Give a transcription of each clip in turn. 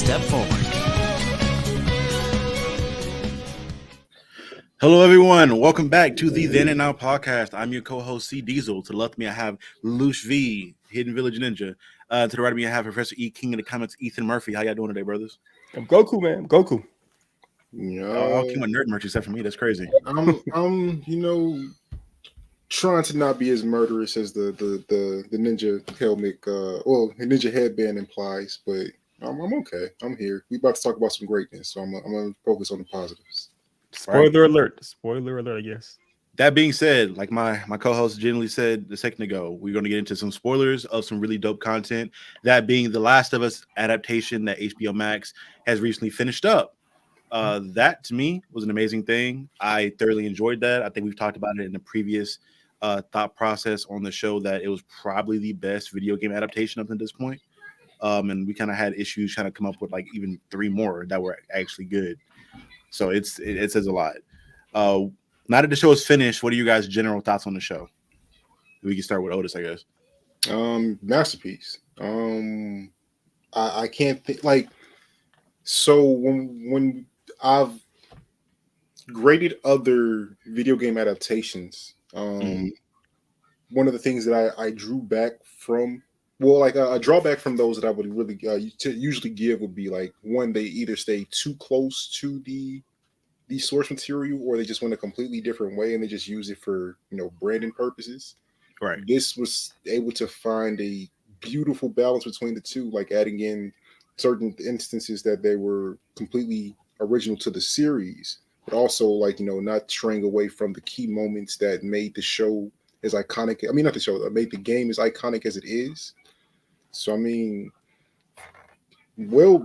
step forward. Hello, everyone. Welcome back to the Then and Now podcast. I'm your co-host, C. Diesel. To the left of me, I have Lush V, Hidden Village Ninja. To the right of me, I have Professor E. King in the comments, Ethan Murphy. How y'all doing today, brothers? I'm Goku, man. I'm Goku. All came with nerd merch except for me. That's crazy. I'm trying to not be as murderous as the ninja helmet, ninja headband implies, but I'm okay. I'm here. We about to talk about some greatness, so I'm gonna focus on the positives. Spoiler alert. Spoiler alert, I guess. That being said, like my co-host generally said a second ago, we're going to get into some spoilers of some really dope content. That being the Last of Us adaptation that HBO Max has recently finished up. That to me was an amazing thing. I thoroughly enjoyed that. I think we've talked about it in the previous thought process on the show that it was probably the best video game adaptation up to this point. And we kind of had issues trying to come up with like even 3 more that were actually good. So it says a lot. Now that the show is finished, what are you guys' general thoughts on the show? We can start with Otis, I guess. Masterpiece. I can't think like so when I've graded other video game adaptations, one of the things that I drew back from, a drawback from those that I would really usually give would be like one, they either stay too close to the source material or they just went a completely different way and they just use it for branding purposes. Right. This was able to find a beautiful balance between the two, like adding in certain instances that they were completely original to the series, but also not straying away from the key moments that made the show as iconic. I mean, not the show, that made the game as iconic as it is. So, I mean, really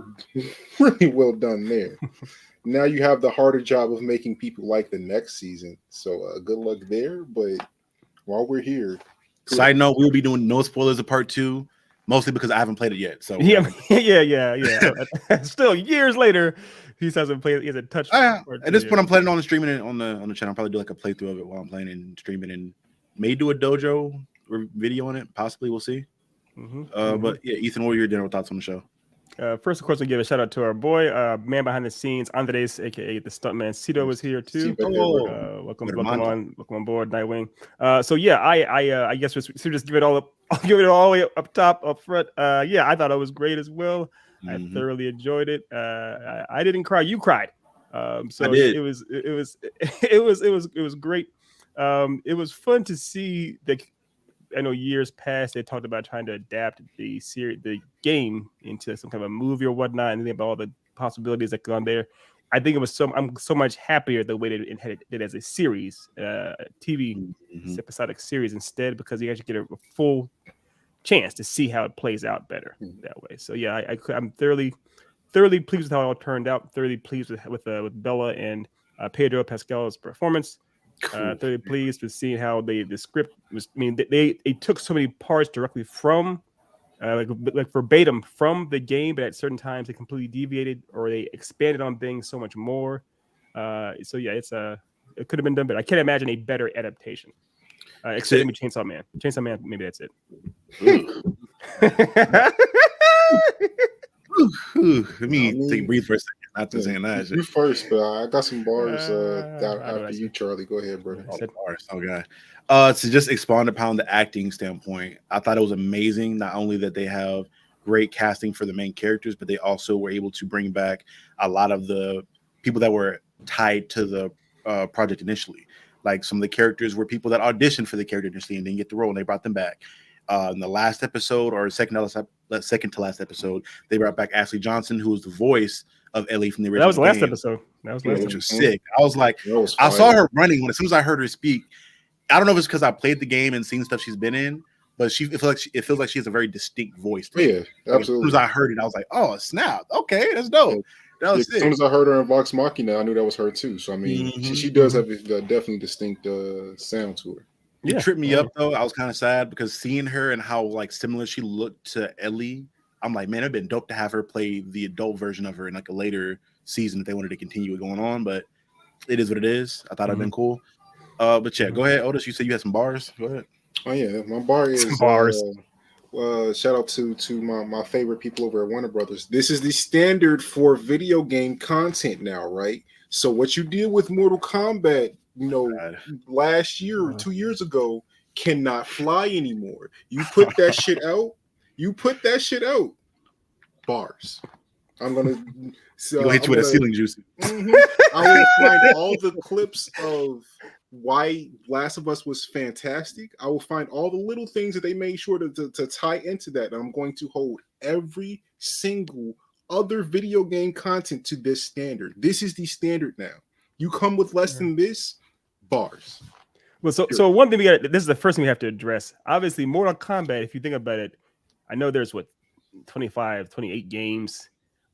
well done there. Now you have the harder job of making people like the next season. So good luck there. But while we're here, side note, we'll be doing no spoilers of part 2, mostly because I haven't played it yet. So yeah. Still, years later, he hasn't played. He hasn't touched. At this point, I'm planning on streaming it on the channel. I'll probably do like a playthrough of it while I'm playing and streaming, and may do a dojo video on it. Possibly, we'll see. But yeah, Ethan, what are your general thoughts on the show? First, of course, we give a shout out to our boy, man behind the scenes, Andres, aka the Stuntman. Cito was here too. Welcome on board, Nightwing. So yeah, I guess we should just give it all up. I'll give it all the way up top, up front. Yeah, I thought it was great as well. I thoroughly enjoyed it. I didn't cry. You cried. So it was great. It was fun to see the. I know years past they talked about trying to adapt the game into some kind of a movie or whatnot, and think about all the possibilities that go on there. I think I'm so much happier the way that it had it as a series, TV episodic series instead, because you actually get a full chance to see how it plays out better that way. So yeah, I'm thoroughly pleased with how it all turned out. Thoroughly pleased with Bella and Pedro Pascal's performance. Thoroughly pleased with seeing how the script was. I mean, they took so many parts directly from, like verbatim from the game, but at certain times they completely deviated or they expanded on things so much more. So yeah, it could have been done, but I can't imagine a better adaptation. Except maybe Chainsaw Man. Chainsaw Man, maybe that's it. Let me take a breathe for a second. Not to saying that. You first, but I got some bars after you, Charlie. Go ahead, brother. Bars. Okay. To just expand upon the acting standpoint, I thought it was amazing. Not only that they have great casting for the main characters, but they also were able to bring back a lot of the people that were tied to the project initially. Like some of the characters were people that auditioned for the character initially and didn't get the role, and they brought them back. In the last episode, or second to last episode, they brought back Ashley Johnson, who was the voice of Ellie from the original. That was the last game. Episode. That was which was sick. I was like, I saw her running as soon as I heard her speak. I don't know if it's because I played the game and seen stuff she's been in, but it feels like she has a very distinct voice. Yeah, absolutely. As soon as I heard it, I was like, oh snap! Okay, that's dope. That was as soon as I heard her in Vox Machina, I knew that was her too. So I mean, she does have a definitely distinct sound to her. It tripped me up though. I was kind of sad because seeing her and how like similar she looked to Ellie, I'm like, man, it'd been dope to have her play the adult version of her in like a later season if they wanted to continue it going on. But it is what it is. I thought it'd been cool. But yeah, go ahead, Otis. You said you had some bars. Go ahead. Oh yeah, my bar is shout out to my favorite people over at Warner Brothers. This is the standard for video game content now, right? So what you did with Mortal Kombat, God. last year or 2 years ago, cannot fly anymore. You put that shit out. Bars. I'm gonna. You'll hit you with a ceiling juice. Mm-hmm. I will find all the clips of why Last of Us was fantastic. I will find all the little things that they made sure to tie into that. And I'm going to hold every single other video game content to this standard. This is the standard now. You come with less than this, bars. Well, so one thing this is the first thing we have to address. Obviously, Mortal Kombat, if you think about it, I know there's 25, 28 games,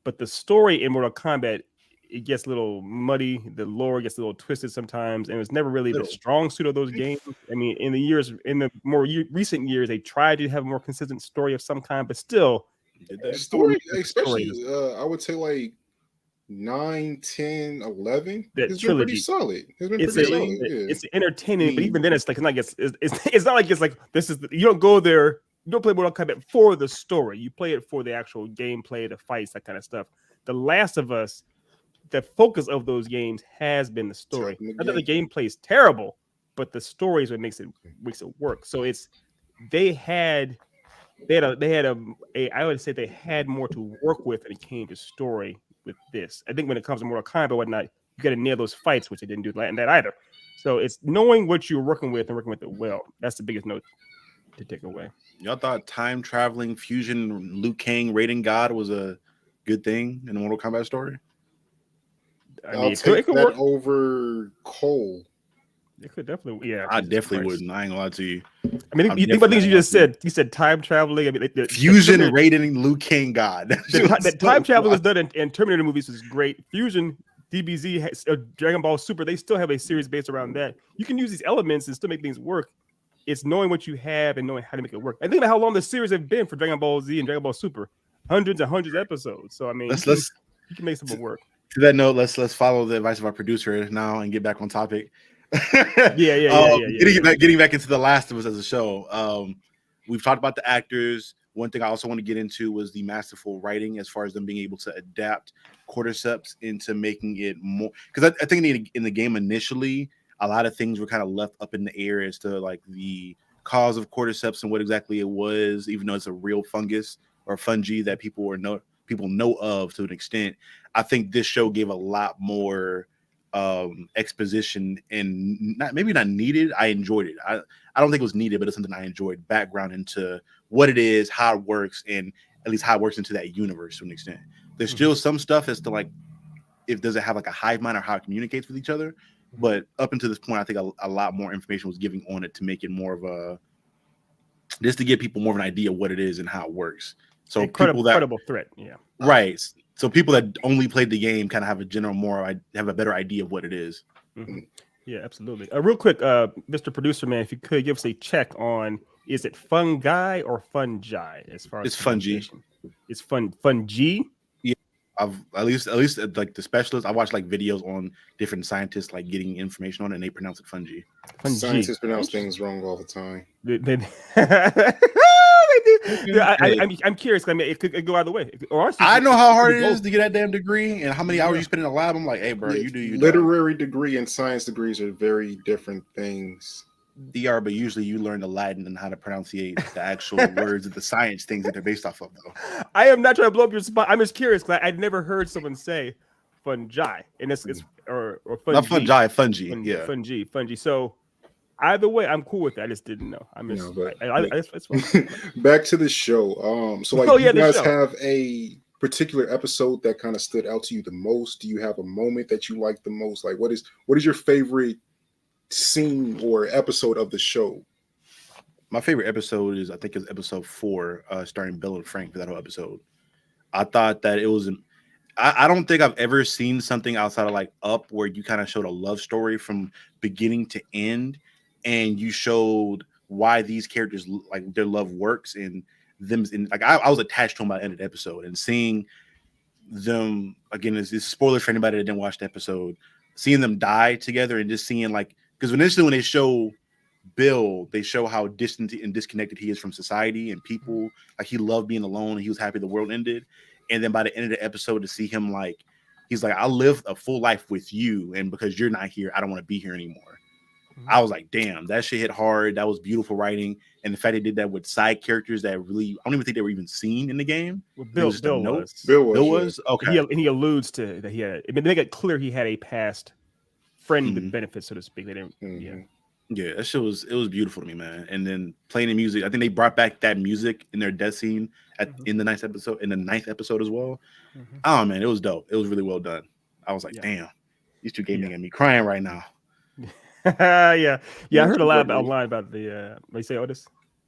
but the story in Mortal Kombat, it gets a little muddy. The lore gets a little twisted sometimes, and it was never really the strong suit of those games. I mean, in the more recent years, they tried to have a more consistent story of some kind, but still, the story, especially, I would say like 9, 10, 11. That trilogy. Been pretty solid. It's entertaining, but even then, it's like it's not like it's like this is you don't go there. You don't play Mortal Kombat for the story. You play it for the actual gameplay, the fights, that kind of stuff. The Last of Us, the focus of those games has been the story. Not that the gameplay is terrible, but the story is what makes it work. So they had I would say they had more to work with when it came to story with this. I think when it comes to Mortal Kombat and whatnot, you got to nail those fights, which they didn't do that either. So it's knowing what you're working with and working with it well. That's the biggest note to take away. Y'all thought time traveling fusion Liu Kang raiding God was a good thing in the Mortal Kombat story? I mean, I'll take that over Cole. It could definitely, yeah. I definitely wouldn't. I ain't gonna lie to you. I mean, you think about things you just said. You said time traveling. I mean, fusion raiding Liu Kang God. The time traveling was done in Terminator movies is great. Fusion, DBZ, Dragon Ball Super, they still have a series based around that. You can use these elements and still make things work. It's knowing what you have and knowing how to make it work. And think about how long the series have been for Dragon Ball Z and Dragon Ball Super. Hundreds and hundreds of episodes. So I mean, you can make something work. To that note, let's follow the advice of our producer now and get back on topic. Getting back into The Last of Us as a show. We've talked about the actors. One thing I also want to get into was the masterful writing, as far as them being able to adapt cordyceps into making it more. Because I think in the game initially, a lot of things were kind of left up in the air as to like the cause of cordyceps and what exactly it was, even though it's a real fungus or fungi that people know of to an extent. I think this show gave a lot more exposition, and maybe not needed. I enjoyed it. I don't think it was needed, but it's something I enjoyed. Background into what it is, how it works, and at least how it works into that universe to an extent. There's still some stuff as to like if does it have like a hive mind or how it communicates with each other. But up until this point, I think a lot more information was given on it to make it more of a just to give people more of an idea of what it is and how it works. So credible threat, yeah, right. So people that only played the game kind of have a better idea of what it is. Mm-hmm. Yeah, absolutely. Real quick, Mr. Producer Man, if you could give us a check on is it fungi or fungi as far as it's fungi. It's fungi. Yeah, I've at least like the specialists. I watched like videos on different scientists like getting information on it, and they pronounce it fungi. Scientists pronounce things wrong all the time. I'm curious. I mean, it could go either way. I know how hard it is to get that damn degree and how many hours you spend in a lab. I'm like, hey, bro, you do your literary degree and science degrees are very different things. They are, but usually you learn the Latin and how to pronunciate the actual words of the science things that they're based off of, though. I am not trying to blow up your spot. I'm just curious because I'd never heard someone say fungi, and it's or fungi. Not fungi, fungi. Yeah, fungi. So either way, I'm cool with that. I just didn't know. I'm just that's fine. Back to the show. So like, you guys have a particular episode that kind of stood out to you the most? Do you have a moment that you like the most? Like, what is your favorite scene or episode of the show? My favorite episode is episode 4, starring Bill and Frank for that whole episode. I thought that it was I don't think I've ever seen something outside of like Up where you kind of showed a love story from beginning to end, and you showed why these characters like their love works and them. And like I was attached to them by the end of the episode, and seeing them again. This spoilers for anybody that didn't watch the episode. Seeing them die together and just seeing like, because initially when they show Bill, they show how distant and disconnected he is from society and people. Like he loved being alone and he was happy the world ended. And then by the end of the episode, to see him like, he's like, I lived a full life with you, and because you're not here, I don't want to be here anymore. I was like, damn, that shit hit hard. That was beautiful writing. And the fact they did that with side characters that really, I don't even think they were even seen in the game. Well, Bill was. Bill was? Okay. He alludes to that he had, I mean, they make it clear he had a past friend with benefits, so to speak. They didn't, Yeah, that shit was beautiful to me, man. And then playing the music, I think they brought back that music in their death scene in the ninth episode as well. Oh man, it was dope. It was really well done. I was like, damn, these two gaming got me crying right now. I heard a lot online about the what you say, Otis?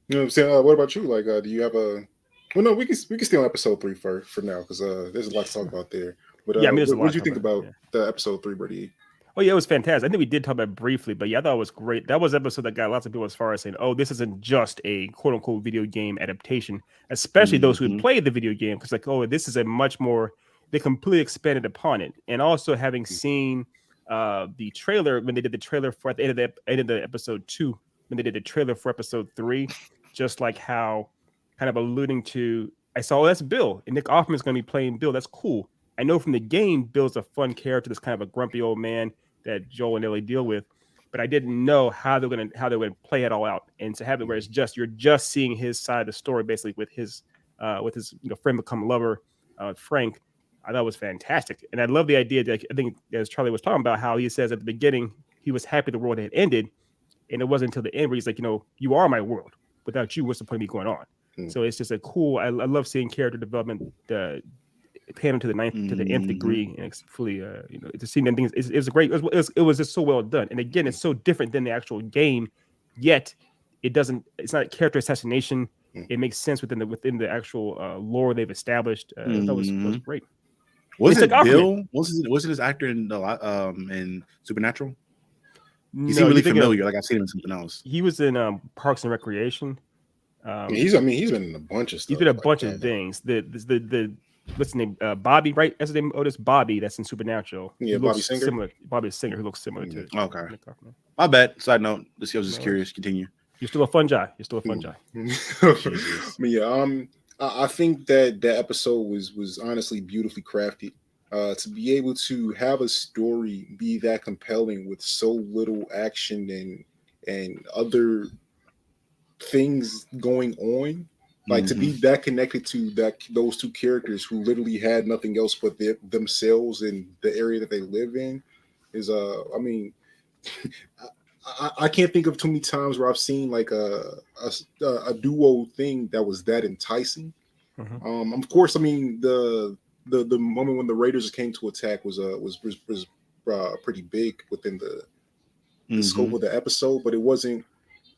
You know what I'm saying? What about you? Like, do you have a? Well, no, we can stay on episode 3 for now because there's a lot to talk about there. But I mean, what did you think about the episode 3, Brady? Oh yeah, it was fantastic. I think we did talk about it briefly, but yeah, I thought it was great. That was an episode that got lots of people as far as saying, "Oh, this isn't just a quote unquote video game adaptation," especially those who had played the video game, because like, oh, this is a much more. They completely expanded upon it, and also having seen the trailer when they did the trailer for at the end of the episode 2, when they did the trailer for episode 3, just like how kind of alluding to, I saw, oh, that's Bill, and Nick Offerman's going to be playing Bill. That's cool. I know from the game, Bill's a fun character. That's kind of a grumpy old man that Joel and Ellie deal with, but I didn't know how they're going to play it all out, and to have it where it's just you're just seeing his side of the story, basically with his friend become lover, Frank. I thought it was fantastic, and I love the idea that I think as Charlie was talking about how he says at the beginning he was happy the world had ended, and it wasn't until the end where he's like, you are my world. Without you, what's the point of me going on? So it's just a cool. I love seeing character development. Pan to the nth degree, and it's fully, to see them things. It was great. It was just so well done. And again, it's so different than the actual game. Yet, it's not a character assassination. It makes sense within the actual lore they've established. I thought it was great. Was it Bill? Was it his actor in Supernatural? He seemed really familiar. Like I've seen him in something else. He was in Parks and Recreation. He's been in a bunch of stuff. He's been a bunch of things. The what's his name? Bobby, right? That's the name. Otis Bobby. That's in Supernatural. Yeah, Bobby Singer. Similar. Bobby Singer, who looks similar to. Okay. My bad. Side note. I was just curious. Continue. You're still a fun guy. I think that episode was honestly beautifully crafted. To be able to have a story be that compelling with so little action and other things going on. Like to be that connected to those two characters who literally had nothing else but themselves in the area that they live in is I mean, I can't think of too many times where I've seen like a duo thing that was that enticing. Of course, I mean the moment when the Raiders came to attack was pretty big within the scope of the episode, but it wasn't.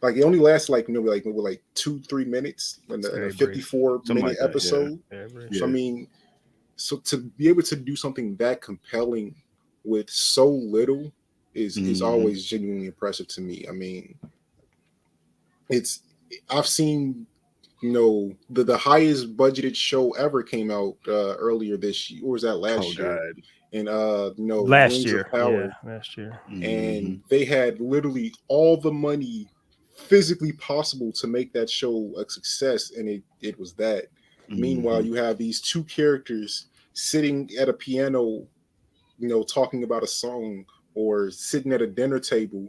Like it only lasts like 2-3 minutes in the 54-minute episode. Yeah. So I mean, so to be able to do something that compelling with so little is always genuinely impressive to me. I mean, I've seen the highest budgeted show ever came out earlier this year, or was that last year? And last year, and they had literally all the money physically possible to make that show a success, and it was that. Meanwhile, you have these two characters sitting at a piano, talking about a song, or sitting at a dinner table,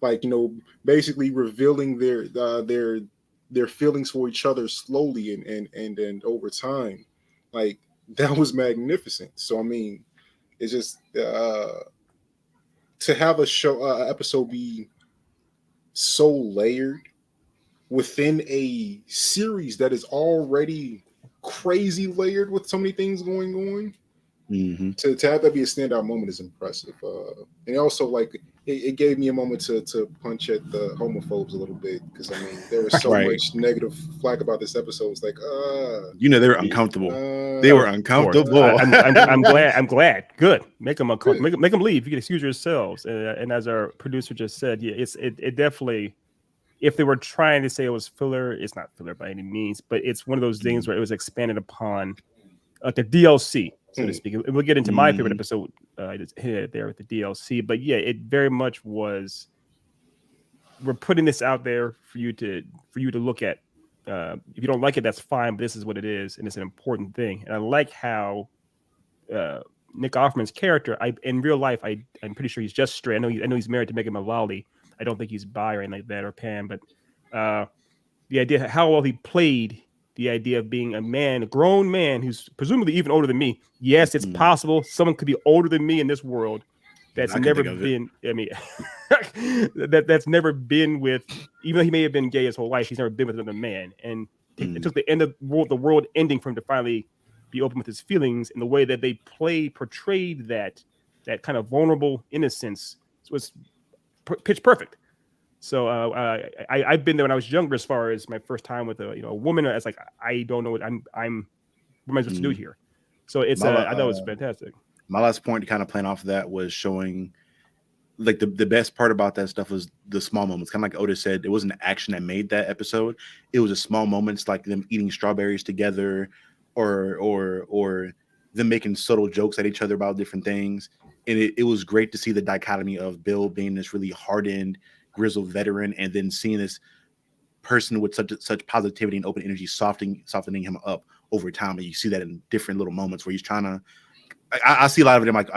like basically revealing their feelings for each other slowly and over time. Like that was magnificent. So I mean, it's just to have a show episode be so layered within a series that is already crazy layered with so many things going on. To have that be a standout moment is impressive. And also, like, it gave me a moment to punch at the homophobes a little bit, because I mean there was so much negative flack about this episode. It's like, they were uncomfortable. They were uncomfortable. I'm glad. Good. Make them uncomfortable. Make them leave. You can excuse yourselves. And as our producer just said, it definitely. If they were trying to say it was filler, it's not filler by any means, but it's one of those things where it was expanded upon, like the DLC. So to speak. And we'll get into my favorite episode. I just hit it there with the DLC, but yeah, it very much was we're putting this out there for you to look at. If you don't like it, that's fine. But this is what it is, and it's an important thing. And I like how Nick Offerman's character. In real life, I'm pretty sure he's just straight. I know he's married to Megan Mullally. I don't think he's bi or anything like that or pan. But the idea how well he played the idea of being a grown man who's presumably even older than me. Yes, it's possible someone could be older than me in this world. That's never been. I mean, that's never been with. Even though he may have been gay his whole life, he's never been with another man. And it took the end of the world ending for him to finally be open with his feelings. And the way that they portrayed that kind of vulnerable innocence was pitch perfect. So I've been there when I was younger, as far as my first time with a woman. It's like I don't know what I'm. What am I supposed to do here? So it's I thought it was fantastic. My last point to kind of playing off of that was showing like the best part about that stuff was the small moments. Kind of like Otis said, it wasn't the action that made that episode. It was the small moments like them eating strawberries together or them making subtle jokes at each other about different things. And it was great to see the dichotomy of Bill being this really hardened, grizzled veteran and then seeing this person with such positivity and open energy softening him up over time. And you see that in different little moments where he's trying to I see a lot of them like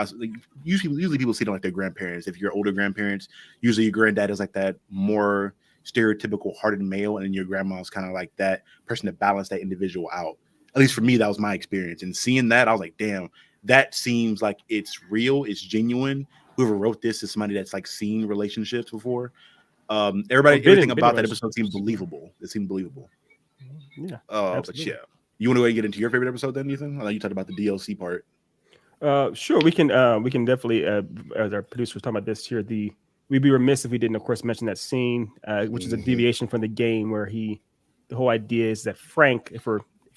usually people see them like their grandparents. If you're older grandparents, usually your granddad is like that more stereotypical hardened male, and then your grandma's kind of like that person to balance that individual out. At least for me, that was my experience. And seeing that, I was like, damn, that seems like it's real, it's genuine. Whoever wrote this is somebody that's like seen relationships before. Everything about that episode seemed believable. It seemed believable. Yeah. But yeah. You want to go and get into your favorite episode then, Ethan? I know you talked about the DLC part. Sure, we can definitely as our producer was talking about this here, we'd be remiss if we didn't of course mention that scene, which is a deviation from the game where the whole idea is that Frank, if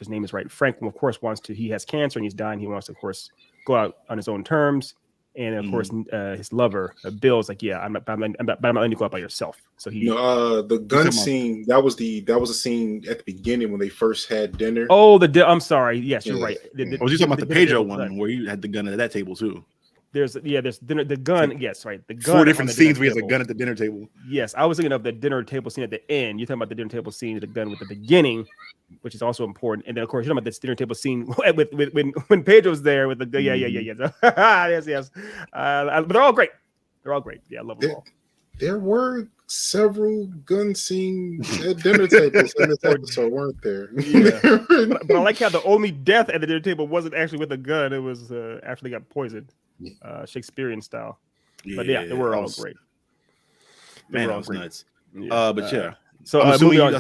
his name is right, Frank of course he has cancer and he's dying. He wants to of course go out on his own terms. And of course, his lover, Bill's like, yeah, I'm not letting you go out by yourself. So the gun scene, that was a scene at the beginning when they first had dinner. Oh, I'm sorry. Yes, you're right. Was you talking about the Pedro one where you had the gun at that table too? There's dinner, the gun. Yes, right. The gun. 4 different scenes where he has a gun at the dinner table. Yes, I was thinking of the dinner table scene at the end. You're talking about the dinner table scene at the gun with the beginning, which is also important. And then of course you're talking about this dinner table scene with when Pedro's there with the yeah. yes. But they're all great. Yeah, I love them all. There were several gun scenes at dinner tables in this episode, weren't there? Yeah. but I like how the only death at the dinner table wasn't actually with a gun. It was after they got poisoned, Shakespearean style. But yeah, they were all great. Man, that was nuts. Yeah. But yeah. So moving on.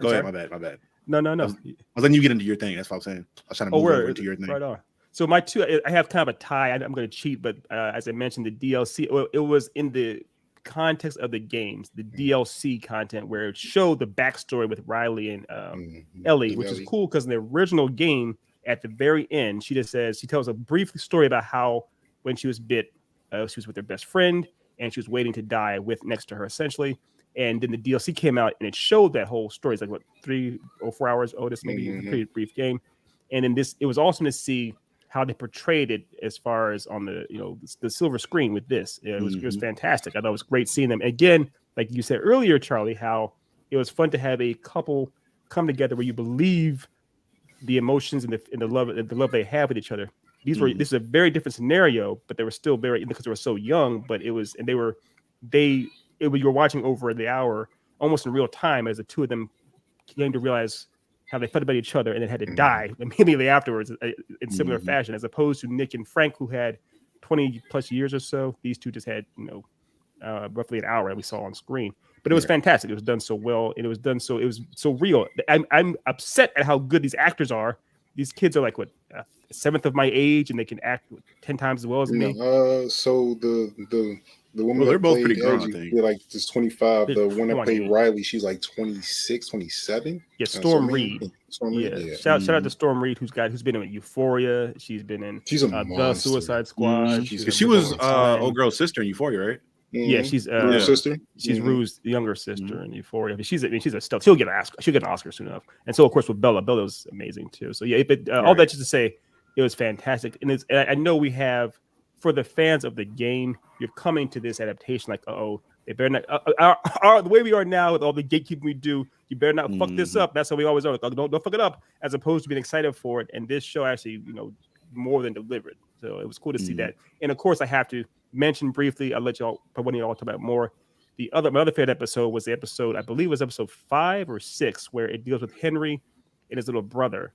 Go ahead. My bad. No. I was letting you get into your thing. That's what I'm saying. I was trying to move over into your thing. Right on. So my two, I have kind of a tie. I'm going to cheat, but as I mentioned, the DLC, it was in the context of the games, the DLC content where it showed the backstory with Riley and Ellie, which is cool because in the original game, at the very end, she tells a brief story about how when she was bit, she was with her best friend and she was waiting to die next to her essentially. And then the DLC came out and it showed that whole story. It's like 3 or 4 hours. Oh, this may be a pretty brief game. And then it was awesome to see how they portrayed it as far as on the silver screen with this. It was fantastic. I thought it was great seeing them again, like you said earlier, Charlie, how it was fun to have a couple come together where you believe the emotions and the love they have with each other. This is a very different scenario, but they were still very, because they were so young, but you were watching over the hour almost in real time as the two of them came to realize how they felt about each other and then had to die immediately afterwards in similar fashion, as opposed to Nick and Frank, who had 20 plus years or so. These two just had, roughly an hour that we saw on screen, but it was fantastic. It was done so well. And it was so real. I'm upset at how good these actors are. These kids are like, a seventh of my age, and they can act 10 times as well as me. So the woman they're that both played pretty grown, Ellie, I think. they're like just 25. The one that played Riley, she's like 26, 27. Yeah, Storm Reid. Yeah. Shout out to Storm Reid, who's been in Euphoria. She's been in The Suicide Squad. She was old girl's sister in Euphoria, right? Yeah, she's Rue's sister. She's Rue's younger sister in Euphoria. But she's a stealth. She'll get an Oscar soon enough. And so of course with Bella was amazing too. So yeah, all that just to say, it was fantastic. And I know we have, for the fans of the game, you're coming to this adaptation like, They better not. The way we are now with all the gatekeeping we do, you better not fuck this up. That's how we always are. Don't fuck it up. As opposed to being excited for it, and this show actually, more than delivered. So it was cool to see that. And of course, I have to mention briefly. I'll let y'all, but when y'all talk about more. My other favorite episode was the episode, I believe it was episode 5 or 6, where it deals with Henry and his little brother.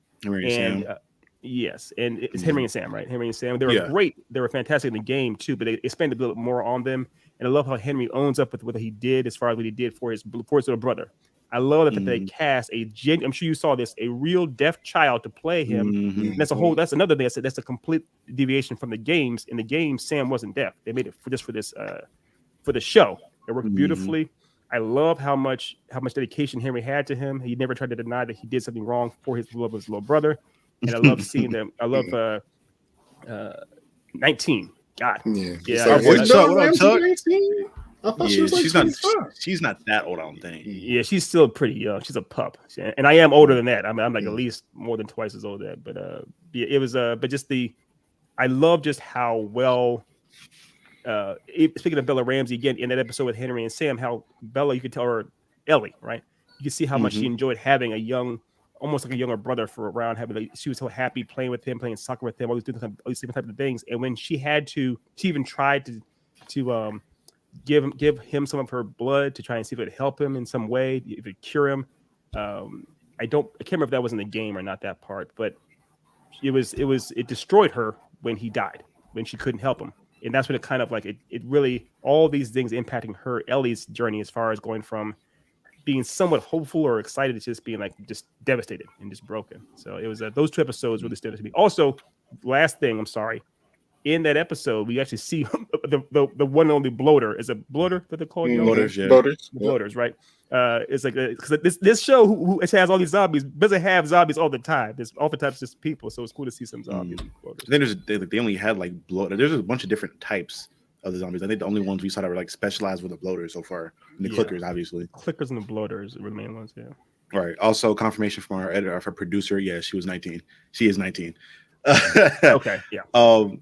Yes, and it's Henry and Sam, right? Henry and Sam. They were great. They were fantastic in the game too, but they spent a little more on them. And I love how Henry owns up with what he did as far as what he did for his little brother. I love that they cast I'm sure you saw this, a real deaf child to play him. And that's another thing. That's a complete deviation from the games. In the game, Sam wasn't deaf. They made it for the show. It worked beautifully. I love how much dedication Henry had to him. He never tried to deny that he did something wrong for his little brother. And I love seeing them. I love 19. God. Yeah. What up, Tuck? I thought she was like 25. She's not that old, I don't think. Yeah, she's still pretty young. She's a pup. And I am older than that. I'm like at least more than twice as old as that. But it was but just I love just how well speaking of Bella Ramsey again in that episode with Henry and Sam, how Bella, you could tell her Ellie, right? You could see how much she enjoyed having almost like a younger brother for around. She was so happy playing with him, playing soccer with him, all these different types of things. And when she even tried to give him some of her blood to try and see if it would help him in some way, if it would cure him. I can't remember if that was in the game or not, that part, but it destroyed her when he died, when she couldn't help him. And that's when it kind of like it really, all these things impacting Ellie's journey as far as going from being somewhat hopeful or excited to just being like just devastated and just broken. So it was those 2 episodes really stood out to me. Also, last thing, I'm sorry, in that episode we actually see the one and only bloater. Is it bloater that they call it? Bloaters, right? It's like because this show who has all these zombies doesn't have zombies all the time. There's oftentimes just people, so it's cool to see some zombies. Then they only had like bloater. There's a bunch of different types of the zombies. I think the only ones we saw that were like specialized with the bloaters so far, and the clickers, obviously. Clickers and the bloaters were the main ones. Yeah. Right. Also, confirmation from our editor, our producer. Yeah, she was 19. She is 19. Okay. Yeah.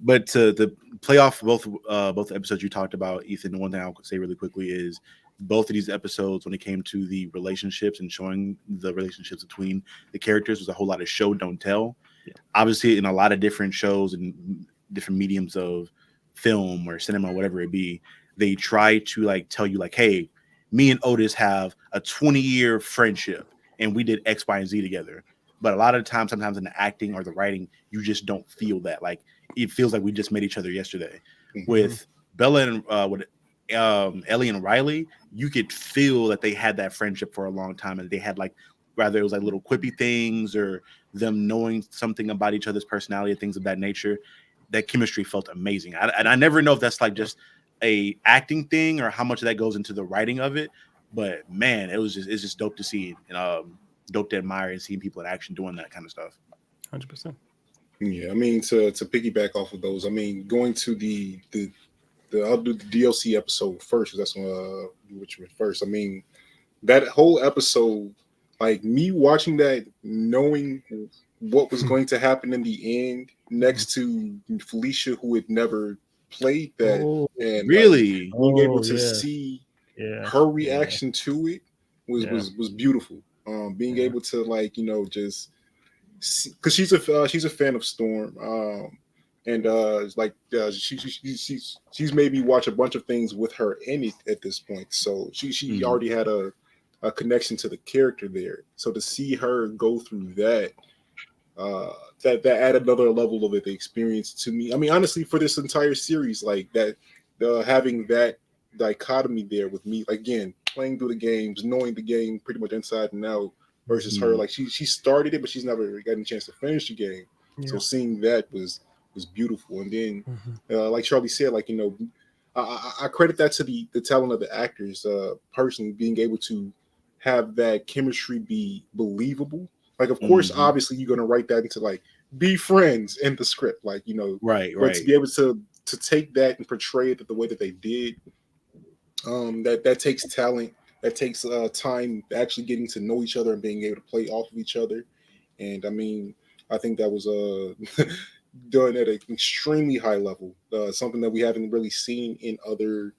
But to play off both episodes you talked about, Ethan, one thing I'll say really quickly is both of these episodes, when it came to the relationships and showing the relationships between the characters, was a whole lot of show don't tell. Yeah. Obviously, in a lot of different shows and different mediums of film or cinema, whatever it be, they try to like tell you like, hey, me and Otis have a 20-year friendship and we did X, Y, and Z together. But a lot of the times, sometimes in the acting or the writing, you just don't feel that. Like it feels like we just met each other yesterday. With Bella and with Ellie and Riley, you could feel that they had that friendship for a long time, and they had like, rather it was like little quippy things or them knowing something about each other's personality and things of that nature. That chemistry felt amazing. I never know if that's like just a acting thing or how much of that goes into the writing of it. But man, it's just dope to see and dope to admire and seeing people in action doing that kind of stuff. 100%. Yeah, I mean to piggyback off of those, I mean going to the I'll do the DLC episode first because that's which went first. I mean that whole episode, like me watching that, knowing what was going to happen in the end, next to Felicia, who had never played that, and really like, being able to see her reaction to it was beautiful. Being able to like just because she's a fan of Storm, and like she's made me watch a bunch of things with her in it at this point. So she already had a connection to the character there. So to see her go through that. That added another level of the experience to me. I mean, honestly, for this entire series, like that, having that dichotomy there with me, again, playing through the games, knowing the game pretty much inside and out, versus her, like she started it, but she's never gotten a chance to finish the game. Yeah. So seeing that was beautiful. And then, like Charlie said, like I credit that to the talent of the actors, personally being able to have that chemistry be believable. Like, of course, obviously, you're going to write that into like be friends in the script, like right. But to be able to take that and portray it the way that they did, that takes talent, that takes time actually getting to know each other and being able to play off of each other. And I mean, I think that was done at an extremely high level, something that we haven't really seen in other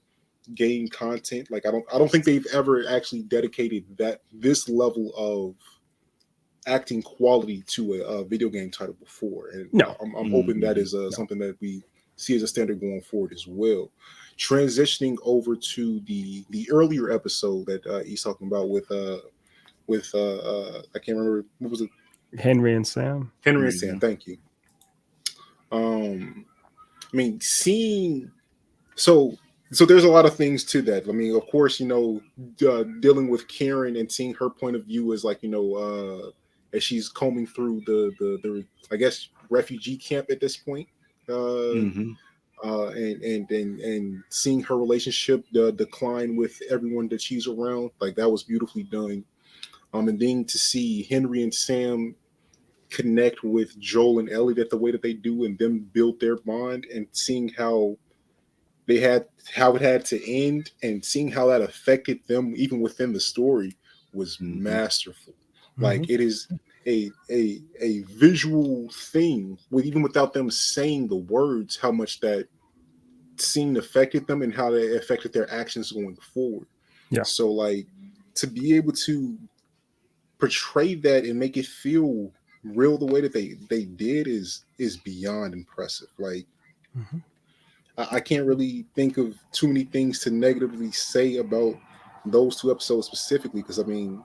game content. Like I don't think they've ever actually dedicated this level of acting quality to a video game title before, and No. I'm hoping that is something that we see as a standard going forward as well. Transitioning over to the earlier episode that he's talking about with I can't remember, what was it? Henry and Sam. Henry and Sam. Thank you. I mean, seeing so there's a lot of things to that. I mean, of course, dealing with Karen and seeing her point of view as like, as she's combing through the I guess refugee camp at this point, and seeing her relationship decline with everyone that she's around, like that was beautifully done. And then to see Henry and Sam connect with Joel and Ellie the way that they do, and them build their bond, and seeing how it had to end, and seeing how that affected them even within the story was masterful. Like it is a visual thing even without them saying the words, how much that scene affected them and how they affected their actions going forward. Yeah. So like to be able to portray that and make it feel real the way that they did is beyond impressive. Like I can't really think of too many things to negatively say about those two episodes specifically, because I mean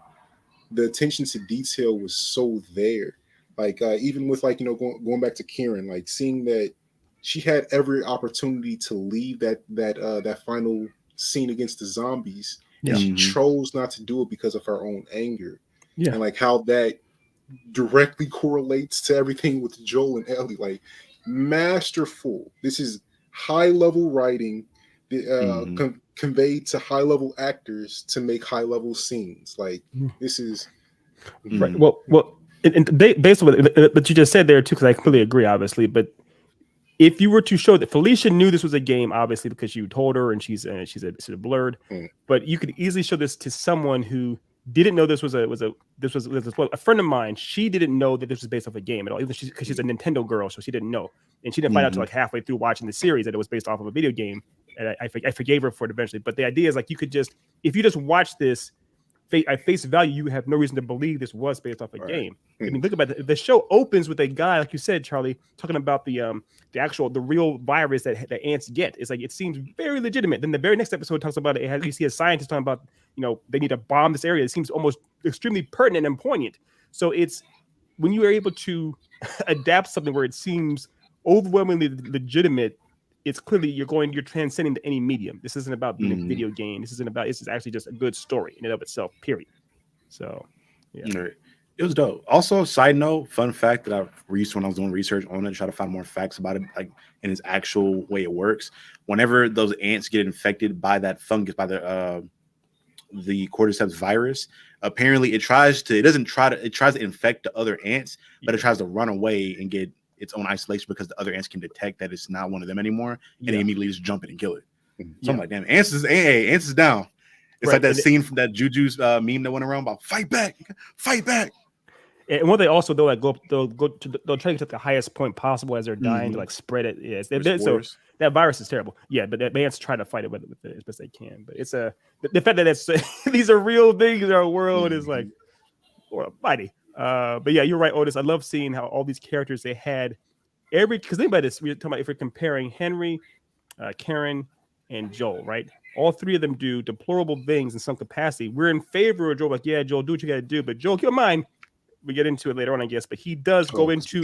the attention to detail was so there. Like even with like going back to Karen, like seeing that she had every opportunity to leave that final scene against the zombies, and she chose not to do it because of her own anger. Yeah. And like how that directly correlates to everything with Joel and Ellie. Like masterful. This is high level writing conveyed to high level actors to make high level scenes. Like this is right. Well, and based on what you just said there too, because I completely agree, obviously. But if you were to show that Felicia knew this was a game, obviously because you told her, and she's a blurred, but you could easily show this to someone who didn't know this was a friend of mine. She didn't know that this was based off a game at all, even because she's a Nintendo girl, so she didn't know, and she didn't find out until like halfway through watching the series that it was based off of a video game. And I forgave her for it eventually. But the idea is like you could just, if you just watch this at face value, you have no reason to believe this was based off a game. I mean, look about it. The show opens with a guy, like you said, Charlie, talking about the real virus that ants get. It's like it seems very legitimate. Then the very next episode talks about it. You see a scientist talking about they need to bomb this area. It seems almost extremely pertinent and poignant. So it's when you are able to adapt something where it seems overwhelmingly legitimate. It's clearly you're transcending to any medium. This isn't about being a video game. This is actually just a good story in and of itself, period. So, yeah. It was dope. Also, side note, fun fact that I reached when I was doing research on it, try to find more facts about it, like in its actual way it works. Whenever those ants get infected by that fungus, by the cordyceps virus, apparently it tries to infect the other ants, but it tries to run away and get its own isolation because the other ants can detect that it's not one of them anymore, and they immediately just jump it and kill it. So I'm like, damn, ants is down. It's like that scene from that Juju's meme that went around about fight back. And what they also they'll try to get to the highest point possible as they're dying to like spread it. Yes, so that virus is terrible. Yeah, but the ants try to fight it with it as best they can. But it's the fact that it's these are real things in our world is like mighty. But yeah, you're right, Otis. I love seeing how all these characters they had because think about this. We're talking about if we're comparing Henry, Karen, and Joel, right? All three of them do deplorable things in some capacity. We're in favor of Joel, like, yeah, Joel, do what you got to do. But Joel, keep in mind, we get into it later on, I guess, but he does go into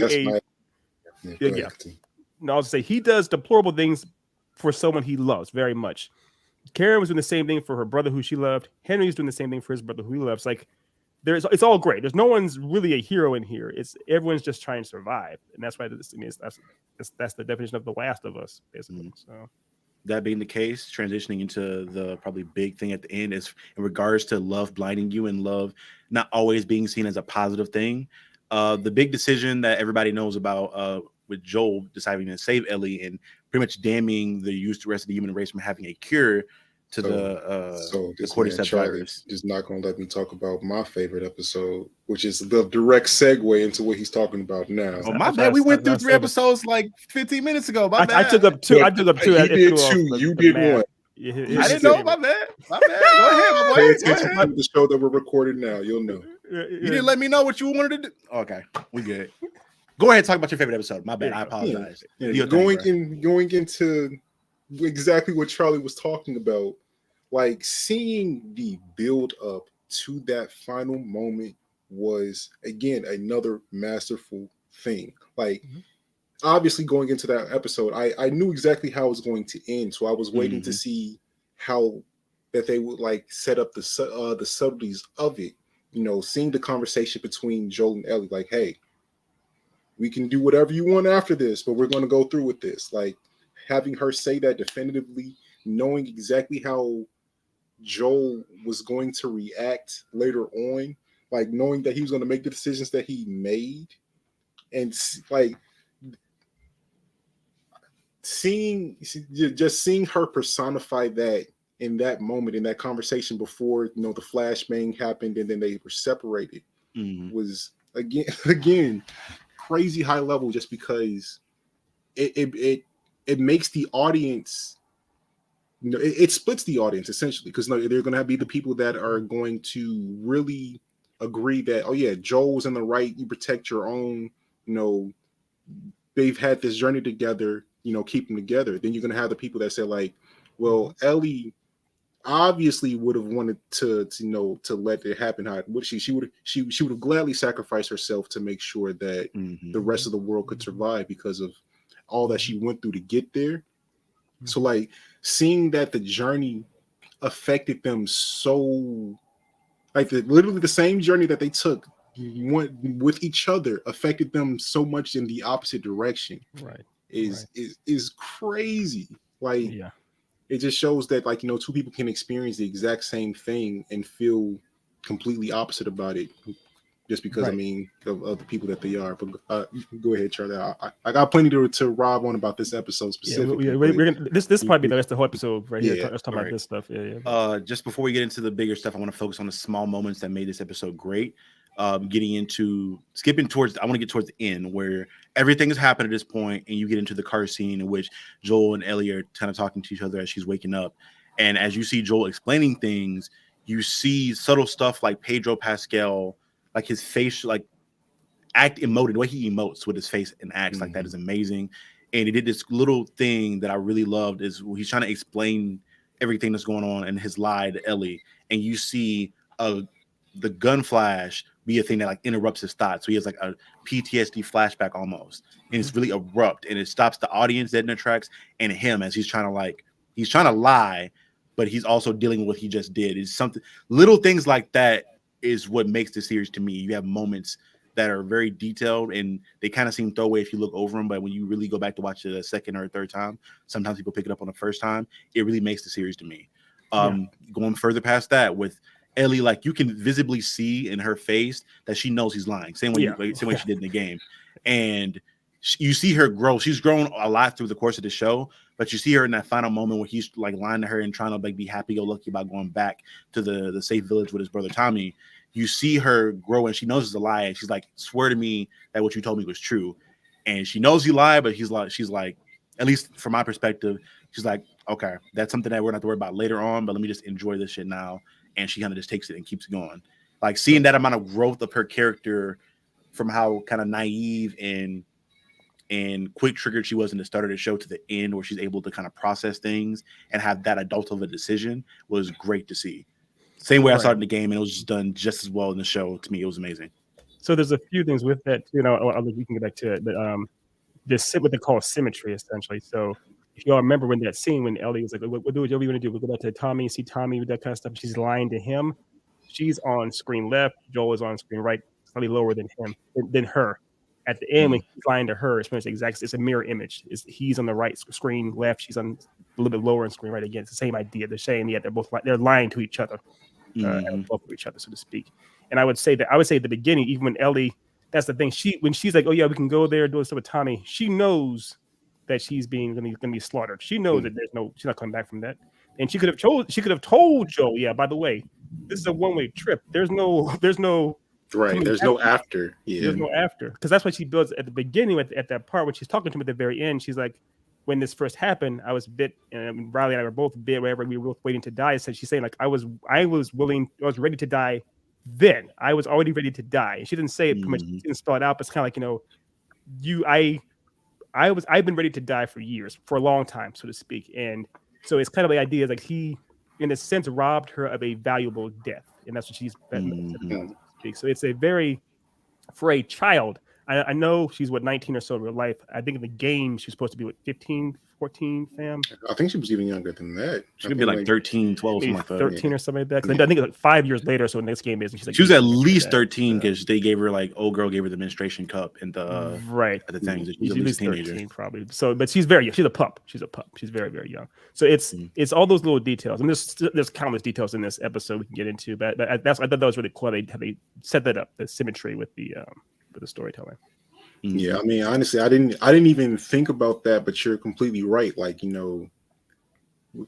I'll just say he does deplorable things for someone he loves very much. Karen was doing the same thing for her brother who she loved. Henry's doing the same thing for his brother who he loves. Like, it's all great. There's no one's really a hero in here. It's everyone's just trying to survive, and that's why this is that's the definition of The Last of Us, basically. So, that being the case, transitioning into the probably big thing at the end is in regards to love blinding you and love not always being seen as a positive thing. The big decision that everybody knows about with Joel deciding to save Ellie and pretty much damning the rest of the human race from having a cure to the cordyceps virus. Is not going to let me talk about my favorite episode, which is the direct segue into what he's talking about now. Oh, my bad. We went through 3 episodes like 15 minutes ago. My bad. I took up two. He did two. You did one. I didn't know. My bad. My bad. Go ahead, my boy. Pay Go attention ahead. to the show that we're recording now. You'll know. You didn't let me know what you wanted to do. Okay, we good. Go ahead and talk about your favorite episode. My bad. I apologize. Going into exactly what Charlie was talking about, like seeing the build up to that final moment was again another masterful thing. Like obviously going into that episode, I knew exactly how it was going to end, so I was waiting to see how that they would like set up the subtleties of it. You know, seeing the conversation between Joel and Ellie, like, hey, we can do whatever you want after this, but we're going to go through with this. Like having her say that definitively, knowing exactly how Joel was going to react later on, like knowing that he was going to make the decisions that he made, and like seeing her personify that in that moment, in that conversation before, you know, the flashbang happened and then they were separated, was again crazy high level, just because it makes the audience, you know, it splits the audience essentially, because they're going to be the people that are going to really agree that, oh yeah, Joel was in the right, you protect your own, you know, they've had this journey together, you know, keep them together. Then you're going to have the people that say like, well, Ellie obviously would have wanted to you know, to let it happen. How would she would have gladly sacrificed herself to make sure that the rest of the world could survive because of all that she went through to get there. So like seeing that the journey affected them so, like literally the same journey that they took with each other affected them so much in the opposite direction. Right. Is crazy. Like it just shows that, like, you know, two people can experience the exact same thing and feel completely opposite about it, just because I mean of the people that they are. But go ahead, Charlie. I got plenty to rob on about this episode specifically. This probably the rest of the whole episode right here. Let's talk about this stuff. Just before we get into the bigger stuff, I want to focus on the small moments that made this episode great. I want to get towards the end where everything has happened at this point, and you get into the car scene in which Joel and Ellie are kind of talking to each other as she's waking up. And as you see Joel explaining things, you see subtle stuff like Pedro Pascal, like his face, like emoted, the way he emotes with his face and acts like that is amazing. And he did this little thing that I really loved, is he's trying to explain everything that's going on in his lie to Ellie, and you see the gun flash be a thing that like interrupts his thoughts. So he has like a PTSD flashback almost, and it's really abrupt, and it stops the audience dead in their tracks and him as he's trying to lie, but he's also dealing with what he just did. It's something, little things like that is what makes the series to me. You have moments that are very detailed and they kind of seem throwaway if you look over them, but when you really go back to watch it a second or a third time, sometimes people pick it up on the first time, it really makes the series to me. Going further past that with Ellie, like you can visibly see in her face that she knows he's lying. Same way she did in the game. And you see her grow. She's grown a lot through the course of the show, but you see her in that final moment where he's like lying to her and trying to like be happy-go-lucky about going back to the safe village with his brother Tommy. You see her grow, and she knows it's a lie. And she's like, swear to me that what you told me was true. And she knows he lied, but she's like, at least from my perspective, she's like, okay, that's something that we're not to worry about later on, but let me just enjoy this shit now. And she kind of just takes it and keeps going. Like seeing that amount of growth of her character from how kind of naive and quick triggered she was in the start of the show to the end where she's able to kind of process things and have that adult of a decision was great to see. Same way I saw it in the game, and it was just done just as well in the show. To me, it was amazing. So there's a few things with that, you know, we can get back to it, but this what they call symmetry, essentially. So if y'all remember when that scene when Ellie was like, what do we want to do? We'll go back to Tommy and see Tommy with that kind of stuff. She's lying to him. She's on screen left. Joel is on screen right, slightly lower than her. At the end, when he's lying to her, it's a mirror image. He's on the right screen left. She's on a little bit lower on screen right again. It's the same idea. They're saying, they're lying to each other, both of each other, so to speak. And I would say at the beginning, even when Ellie, that's the thing. When she's like, oh yeah, we can go there, do this stuff with Tommy. She knows that she's going to be slaughtered. She knows that she's not coming back from that. And she could have told Joel, yeah, by the way, this is a one-way trip. There's no right. There's no after. Yeah. There's no after. Because that's what she builds at the beginning at that part when she's talking to him at the very end. She's like, when this first happened, I was bit, and Riley and I were both bit. Whenever we were both waiting to die, so she's saying like I was ready to die. Then I was already ready to die. And she didn't say it pretty much, she didn't spell it out, but it's kind of like I've been ready to die for years, for a long time, so to speak. And so it's kind of the idea like he, in a sense, robbed her of a valuable death, and that's what she's so it's a very, for a child, I know she's 19 or so in real life. I think in the game she's supposed to be 15, 14, fam. I think she was even younger than that. She could be like 13, 12, something like that. 13 or something like that. I think it's like 5 years later. So the next game is, and she's like, she was at least 13 because they gave her like old girl gave her the menstruation cup and the at the thing. She's at least 13 probably. So, but she's a pup. She's a pup. She's very, very young. So it's all those little details. And there's countless details in this episode we can get into. But I thought that was really cool. They set that up, the symmetry with the storytelling. Yeah, I mean, honestly, I didn't even think about that, but you're completely right. Like, you know,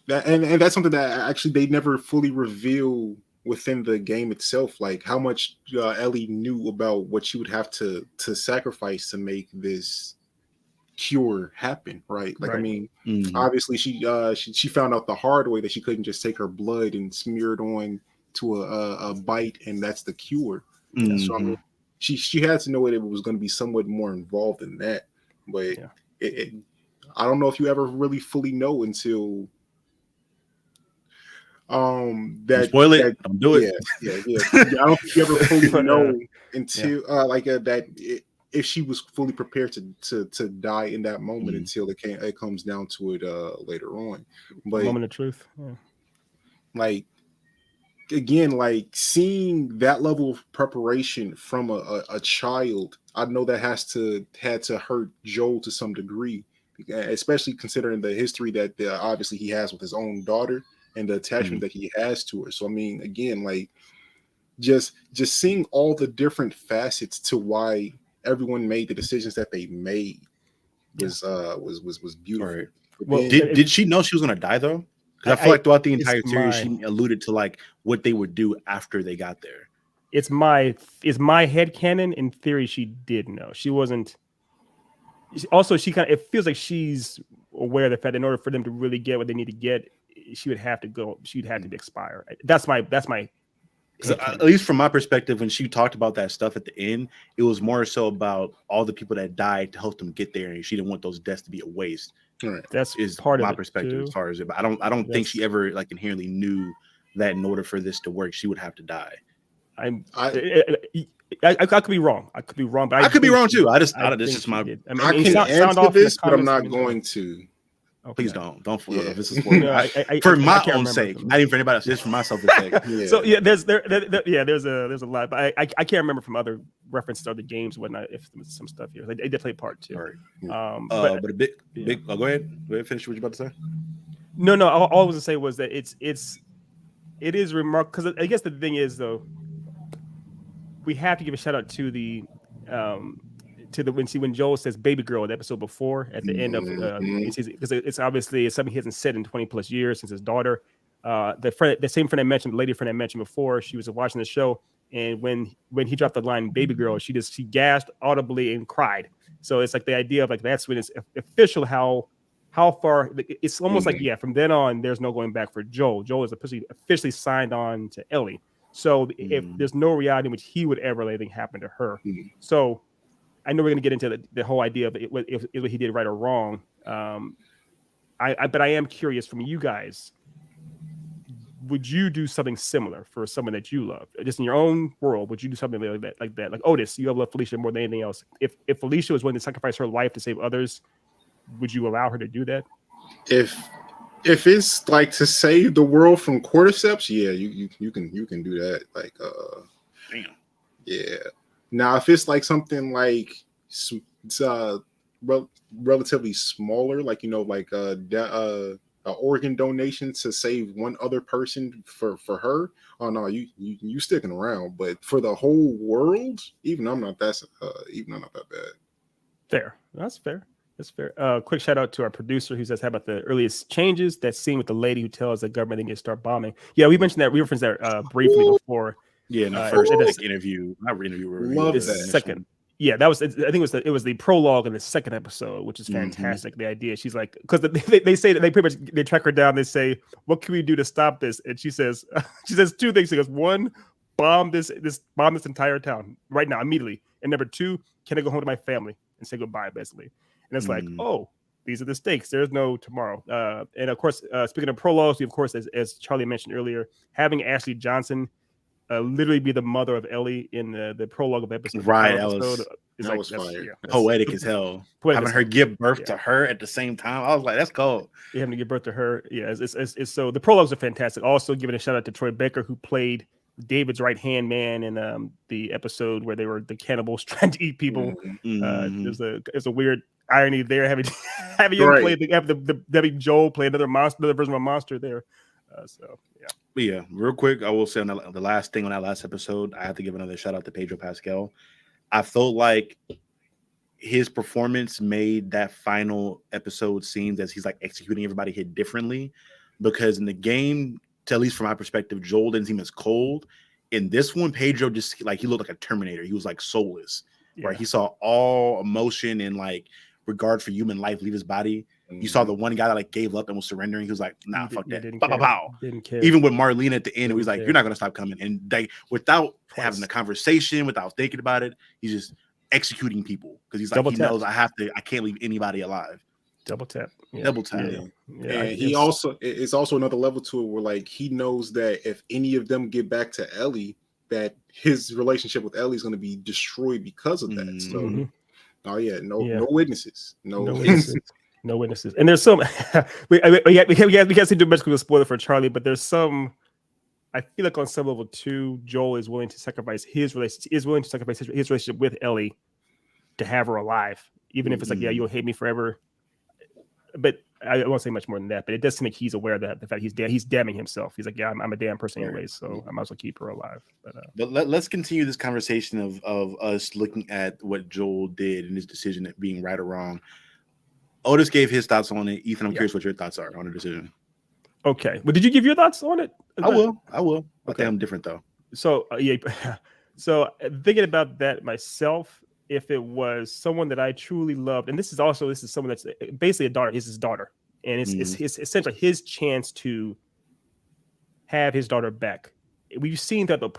that, and that's something that actually they never fully reveal within the game itself, like how much Ellie knew about what she would have to sacrifice to make this cure happen, right? Like, I mean, obviously she found out the hard way that she couldn't just take her blood and smear it on to a bite, and that's the cure. So I mean, she had to know that it was going to be somewhat more involved in that, but I don't know if you ever really fully know until that spoil it. Don't do it. Yeah. I don't think you ever fully know until if she was fully prepared to die in that moment until it comes down to it later on. But moment of truth. Yeah. Like, again, like seeing that level of preparation from a child, I know that had to hurt Joel to some degree, especially considering the history that obviously he has with his own daughter and the attachment that he has to her. So I mean, again, like just seeing all the different facets to why everyone made the decisions that they made was beautiful. Right. Well, did she know she was going to die though? Because I feel like throughout the entire series, she alluded to like what they would do after they got there. It's my headcanon. In theory, she did know. She wasn't. Also, it feels like she's aware of the fact that in order for them to really get what they need to get, she would have to go. She'd have to expire. That's my. At least from my perspective, when she talked about that stuff at the end, it was more so about all the people that died to help them get there, and she didn't want those deaths to be a waste. Right. That's is part my of perspective too. As far as it. But I don't think she ever like inherently knew that in order for this to work, she would have to die. I could be wrong. I could be wrong, but I could be wrong too. This is my. I can answer this, but I'm not going to. Okay. Please don't. Yeah. This is for my own sake. Not even for anybody else. Just for myself sake. So there's a lot, but I can't remember from other references to other games and whatnot if there was some stuff here. They did play part too. Right. But a big. Go ahead. Finish what you're about to say. No. All I was gonna say was that it is remarkable because I guess the thing is though, we have to give a shout out to the when Joel says "baby girl" in the episode before at the end of because it's obviously something he hasn't said in 20 plus years since his daughter. The same friend I mentioned, the lady friend I mentioned before, she was watching the show, and when he dropped the line "baby girl," she gasped audibly and cried. So it's like the idea of like that's when it's official how far it's almost like from then on there's no going back for Joel. Joel is officially signed on to Ellie. So if there's no reality in which he would ever let anything happen to her. So I know we're going to get into the whole idea of if he did right or wrong. But I am curious from you guys. Would you do something similar for someone that you love, just in your own world? Would you do something like that? Like Otis, you have loved Felicia more than anything else. If Felicia was willing to sacrifice her life to save others, would you allow her to do that? If it's like to save the world from cordyceps, yeah, you can do that. Like, damn, yeah. Now, if it's like something like relatively smaller, like like a organ donation to save one other person for her, oh no, you sticking around. But for the whole world, even I'm not that bad. Fair, that's fair. That's fair. Quick shout out to our producer who says, how about the earliest changes? That scene with the lady who tells the government they need to start bombing. Yeah, we mentioned that. We referenced that briefly before. Yeah, in the first interview. Not interview. Love that. Second. Yeah, that was. I think it was the prologue in the second episode, which is fantastic. The idea, she's like, because they say that they pretty much they track her down. They say, "What can we do to stop this?" And she says, two things. She goes, one, bomb this entire town right now, immediately. And number two, can I go home to my family and say goodbye, basically? And it's like, oh, these are the stakes. There's no tomorrow. And of course, speaking of prologues, we of course, as Charlie mentioned earlier, having Ashley Johnson literally be the mother of Ellie in the prologue of episode. Right, that was fire. Poetic as hell. Having her give birth to her at the same time, I was like, that's cool. Yeah, having to give birth to her, yeah. It's so the prologues are fantastic. Also, giving a shout out to Troy Baker, who played David's right hand man in the episode where they were the cannibals trying to eat people. There's a weird irony there, having him play having Joel play another version of a monster there. So yeah. But yeah, real quick, I will say on the last thing on that last episode, I have to give another shout out to Pedro Pascal. I felt like his performance made that final episode scenes as he's like executing everybody hit differently, because in the game, at least from my perspective, Joel didn't seem as cold. In this one, Pedro just like he looked like a Terminator. He was like soulless, right? He saw all emotion and like regard for human life leave his body. You saw the one guy that like gave up and was surrendering. He was like, "Nah, fuck that." Didn't care. Even with Marlene at the end, he was like, "You're not gonna stop coming." And they, without having a conversation, without thinking about it, he's just executing people because he's like, he knows I can't leave anybody alive. Double tap. Double tap. Yeah. And it's also another level to it where like he knows that if any of them get back to Ellie, that his relationship with Ellie is going to be destroyed because of that. So, no witnesses. No witnesses. No witnesses. And there's some we can't say too much because we'll spoil it for Charlie, but there's some. I feel like on some level too, Joel is willing to sacrifice his relationship with Ellie to have her alive, even if it's like, yeah, you'll hate me forever. But I won't say much more than that. But it does seem like he's aware that the fact he's damning himself. He's like, yeah, I'm a damn person anyways, so I might as well keep her alive. But let's continue this conversation of us looking at what Joel did and his decision at being right or wrong. Otis gave his thoughts on it. Ethan, I'm curious what your thoughts are on the decision. Okay. Well, did you give your thoughts on it? I will. Okay. I think I'm different though. So so thinking about that myself, if it was someone that I truly loved, and this is someone that's basically a daughter. It's his daughter, and it's essentially his chance to have his daughter back. We've seen that the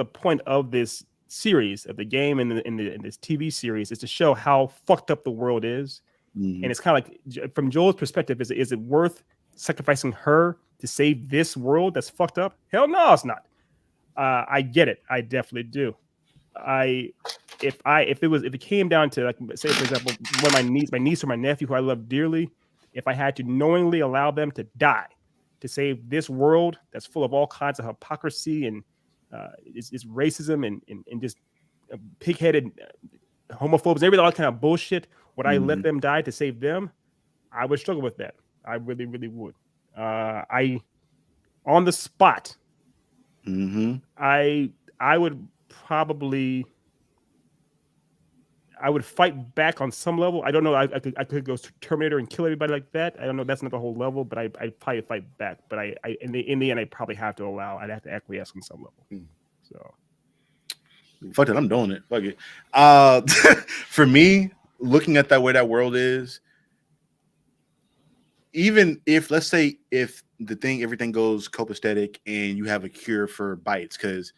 point of this series, of the game and in this TV series, is to show how fucked up the world is. And it's kind of like, from Joel's perspective, is it worth sacrificing her to save this world that's fucked up? Hell no, it's not. I get it. I definitely do. If it came down to, like, say for example, one of my niece or my nephew who I love dearly, if I had to knowingly allow them to die to save this world that's full of all kinds of hypocrisy and it's racism and just pig-headed homophobes and all that kind of bullshit, would I let them die to save them? I would struggle with that. I really, really would. On the spot, I would probably, I would fight back on some level. I don't know. I could go Terminator and kill everybody like that. I don't know. That's not the whole level, but I'd probably fight back. But in the end, I'd probably have to I'd have to acquiesce on some level. So, fuck it. I'm doing it. Fuck it. For me, looking at that way that world is, even if, let's say, if everything goes copacetic and you have a cure for bites, because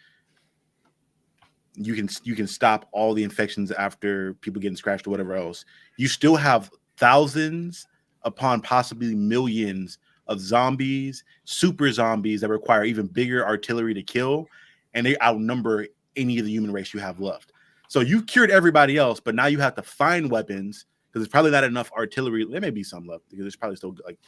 you can stop all the infections after people getting scratched or whatever else, you still have thousands upon possibly millions of zombies, super zombies that require even bigger artillery to kill, and they outnumber any of the human race you have left. So you've cured everybody else, but now you have to find weapons, because there's probably not enough artillery. There may be some left because there's probably still like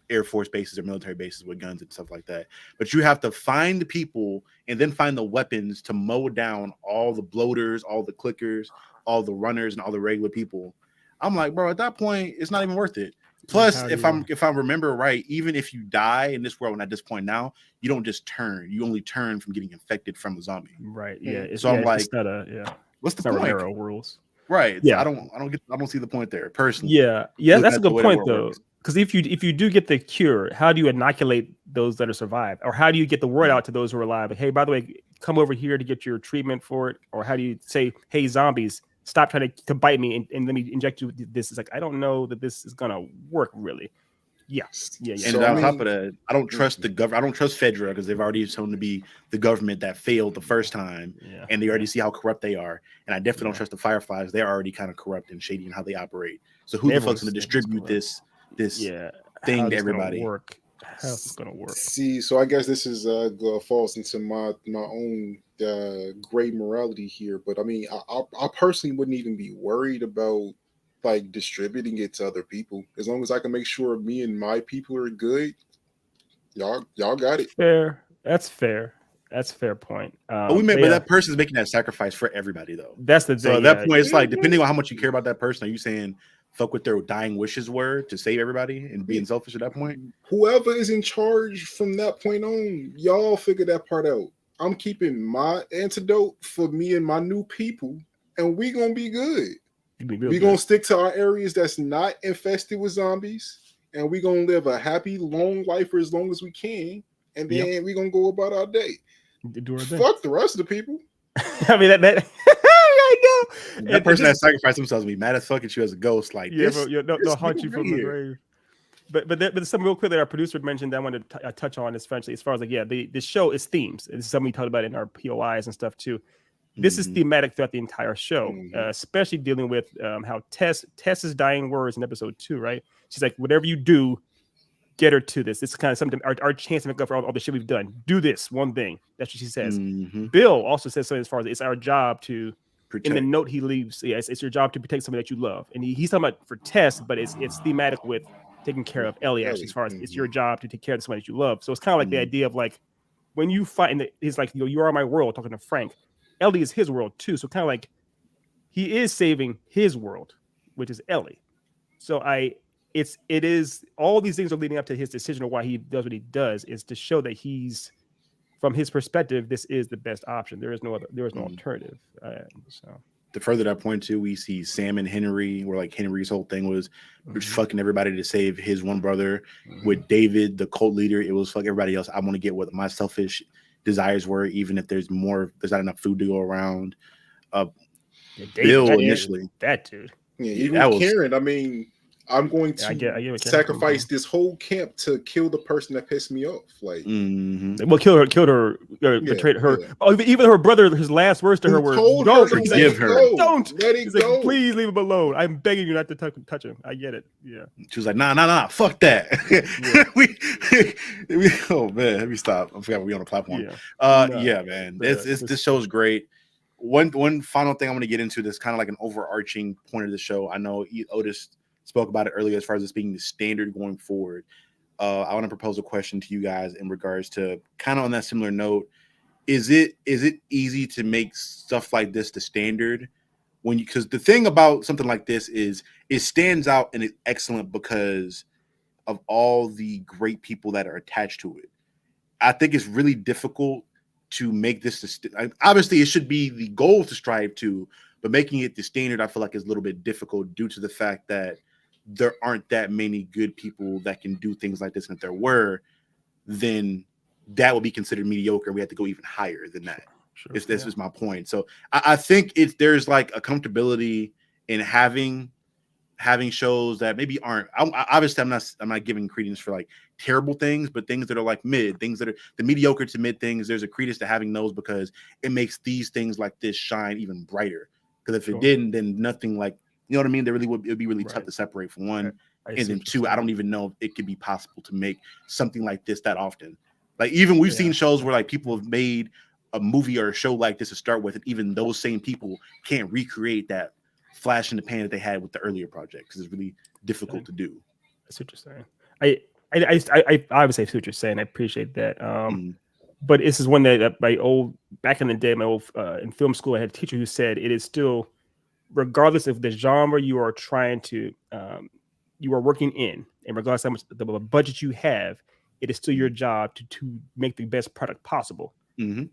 Air Force bases or military bases with guns and stuff like that. But you have to find the people and then find the weapons to mow down all the bloaters, all the clickers, all the runners, and all the regular people. I'm like, bro, at that point, it's not even worth it. Plus, if I remember right, even if you die in this world and at this point now, you don't just turn. You only turn from getting infected from a zombie. Right. Yeah. So I'm like, what's the point? Romero rules. Right. Yeah. I don't see the point there personally. Yeah. Yeah. That's a good point though. Because if you do get the cure, how do you inoculate those that are survived? Or how do you get the word out to those who are alive? Hey, by the way, come over here to get your treatment for it. Or how do you say, hey, zombies, stop trying to bite me and let me inject you with this. It's like, I don't know that this is gonna work really. Yeah. And So, on top of that, I don't trust the government. I don't trust Fedra because they've already shown to be the government that failed the first time, and they already see how corrupt they are. And I definitely don't trust the Fireflies. They're already kind of corrupt and shady in how they operate. So who the fuck's going to distribute this thing to everybody? How's this gonna work? See, so I guess this is falls into my own gray morality here. But I mean, I personally wouldn't even be worried about like distributing it to other people as long as I can make sure me and my people are good. Y'all got it. Fair. That's fair. That's a fair point. But that person's making that sacrifice for everybody, though. That's the thing. So at that point, it's like depending on how much you care about that person, are you saying fuck what their dying wishes were to save everybody and being selfish at that point? Whoever is in charge from that point on, y'all figure that part out. I'm keeping my antidote for me and my new people, and we gonna be good. We're gonna stick to our areas that's not infested with zombies, and we're gonna live a happy, long life for as long as we can, and then we're gonna go about our day. Fuck the rest of the people. I mean that I know. That person that sacrificed themselves will be mad as fuck at you as a ghost. Like, they'll haunt you from the grave. But there's something real quick that our producer mentioned that I wanted to touch on, especially as far as like, the show is themes. This is something we talked about in our POIs and stuff too. This is thematic throughout the entire show, especially dealing with how Tess's dying words in episode 2, right? She's like, whatever you do, get her to this. This is kind of something, our chance to make up for all the shit we've done. Do this one thing. That's what she says. Bill also says something as far as it's our job to protect. In the note he leaves, it's your job to protect somebody that you love. And he's talking about for Tess, but it's thematic with taking care of Ellie, actually, as far as it's your job to take care of somebody that you love. So it's kind of like the idea of like, when you fight, and he's like, you are my world, talking to Frank. Ellie is his world too. So kind of like he is saving his world, which is Ellie. So it is all these things are leading up to his decision of why he does what he does, is to show that he's, from his perspective, this is the best option. There is no alternative. So to further that point too, we see Sam and Henry, where like Henry's whole thing was fucking everybody to save his one brother. With David, the cult leader, it was fuck everybody else. I want to get what my selfish desires were, even if there's not enough food to go around. Bill initially, that dude, even Karen. I mean, I'm going to sacrifice this whole camp to kill the person that pissed me off. Like, well, killed her, betrayed her. Yeah. Oh, even her brother, his last words to her were, "Don't forgive her. Don't let it go. Like, please leave him alone. I'm begging you not to touch him." I get it. Yeah. She was like, "Nah, fuck that." Oh man, let me stop. I forgot we on the platform. Man, this show's great. One final thing I want to get into. That's kind of like an overarching point of the show. I know Otis spoke about it earlier as far as this being the standard going forward. I want to propose a question to you guys in regards to kind of on that similar note. Is it easy to make stuff like this the standard because the thing about something like this is it stands out and it's excellent because of all the great people that are attached to it. I think it's really difficult to make this obviously it should be the goal to strive to, but making it the standard I feel like is a little bit difficult due to the fact that there aren't that many good people that can do things like this. And if there were, then that would be considered mediocre. We have to go even higher than that. Sure, this is my point. So I think there's like a comfortability in having shows that maybe aren't. Obviously, I'm not giving credence for like terrible things, but things that are like mid, things that are the mediocre to mid things. There's a credence to having those because it makes these things like this shine even brighter. Because if it didn't, then nothing like. You know what I mean? It would be really tough to separate from one. And then two, I don't even know if it could be possible to make something like this that often. Like even we've seen shows where like people have made a movie or a show like this to start with, and even those same people can't recreate that flash in the pan that they had with the earlier project because it's really difficult to do. That's what you're saying. I obviously see what you're saying. I appreciate that. But this is one that back in the day, my old in film school, I had a teacher who said it is still, regardless of the genre you are trying to you are working in, and regardless of how much the budget you have, it is still your job to make the best product possible,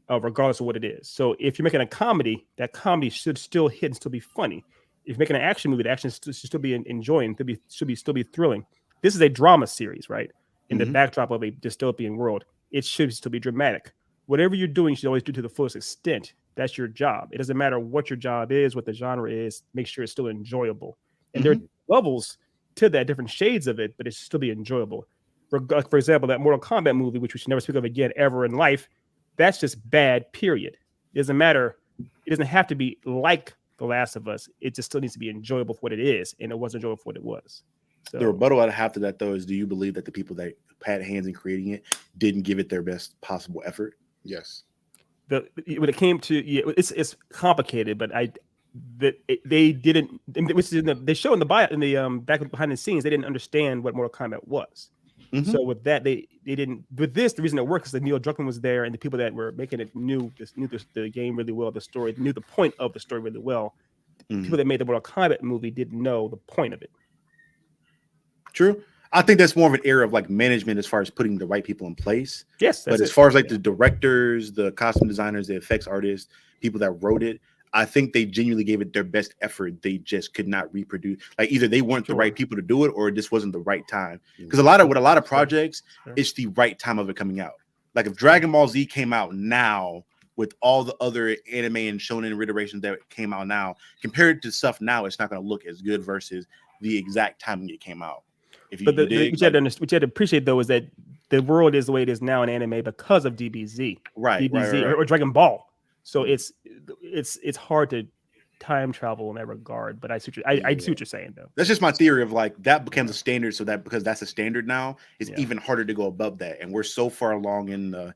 regardless of what it is. So if you're making a comedy, that comedy should still hit and still be funny. If you're making an action movie, the action should still be enjoying, should be thrilling. This is a drama series, right? In the backdrop of a dystopian world, it should still be dramatic. whatever you're doing, you should always do to the fullest extent. That's your job. It doesn't matter what your job is, what the genre is. Make sure it's still enjoyable. And there are levels to that, different shades of it, but it should still be enjoyable. For example, that Mortal Kombat movie, which we should never speak of again ever in life, that's just bad, period. It doesn't matter. It doesn't have to be like The Last of Us. It just still needs to be enjoyable for what it is, and it wasn't enjoyable for what it was. So, the rebuttal I have to that, though, is do you believe that the people that had hands in creating it didn't give it their best possible effort? Yes. when it came to it's complicated, but they didn't. Which is they show in the bio in the back behind the scenes, they didn't understand what Mortal Kombat was. Mm-hmm. So with that, they didn't. With this, the reason it worked is that Neil Druckmann was there, and the people that were making it knew the game really well, the story, knew the point of the story really well. Mm-hmm. People that made the Mortal Kombat movie didn't know the point of it. True. I think that's more of an error of like management as far as putting the right people in place. Yes, but as far as like the directors, the costume designers, the effects artists, people that wrote it, I think they genuinely gave it their best effort. They just could not reproduce. Like either they weren't the right people to do it, or it just wasn't the right time. Because a lot of projects, it's the right time of it coming out. Like if Dragon Ball Z came out now with all the other anime and shonen iterations that came out now, compared to stuff now, it's not going to look as good versus the exact timing it came out. What you had to appreciate though is that the world is the way it is now in anime because of DBZ, right? Or Dragon Ball. So it's hard to time travel in that regard. But I see what you're saying though. That's just my theory of like that becomes a standard. So that because that's a standard now, it's even harder to go above that. And we're so far along in the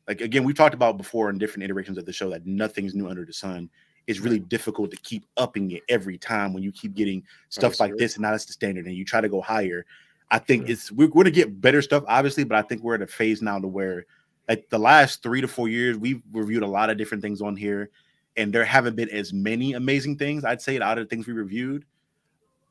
like again we talked about before in different iterations of the show that nothing's new under the sun. It's really difficult to keep upping it every time when you keep getting stuff like this, and now that's the standard, and you try to go higher. I think we're going to get better stuff, obviously, but I think we're at a phase now to where, like the last 3 to 4 years, we've reviewed a lot of different things on here, and there haven't been as many amazing things, I'd say, out of the things we reviewed,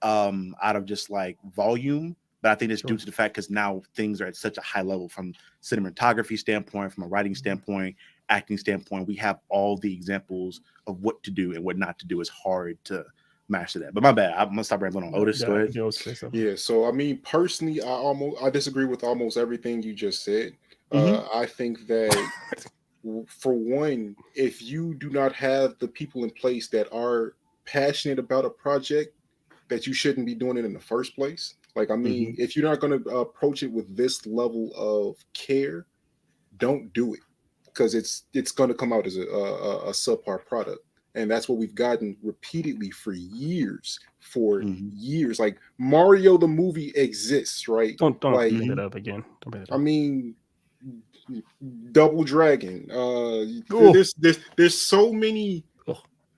out of just like volume. But I think it's due to the fact because now things are at such a high level from cinematography standpoint, from a writing standpoint, acting standpoint. We have all the examples of what to do and what not to do. It's hard to master that. But my bad. I'm gonna stop rambling on. Otis, go ahead. Yeah. So I mean, personally, I disagree with almost everything you just said. I think that for one, if you do not have the people in place that are passionate about a project, that you shouldn't be doing it in the first place. Like, I mean, if you're not going to approach it with this level of care, don't do it. Because it's going to come out as a subpar product, and that's what we've gotten repeatedly for years. Years, like Mario the movie exists, right? Don't bring it up again. Don't bring it up. I mean, Double Dragon. There's so many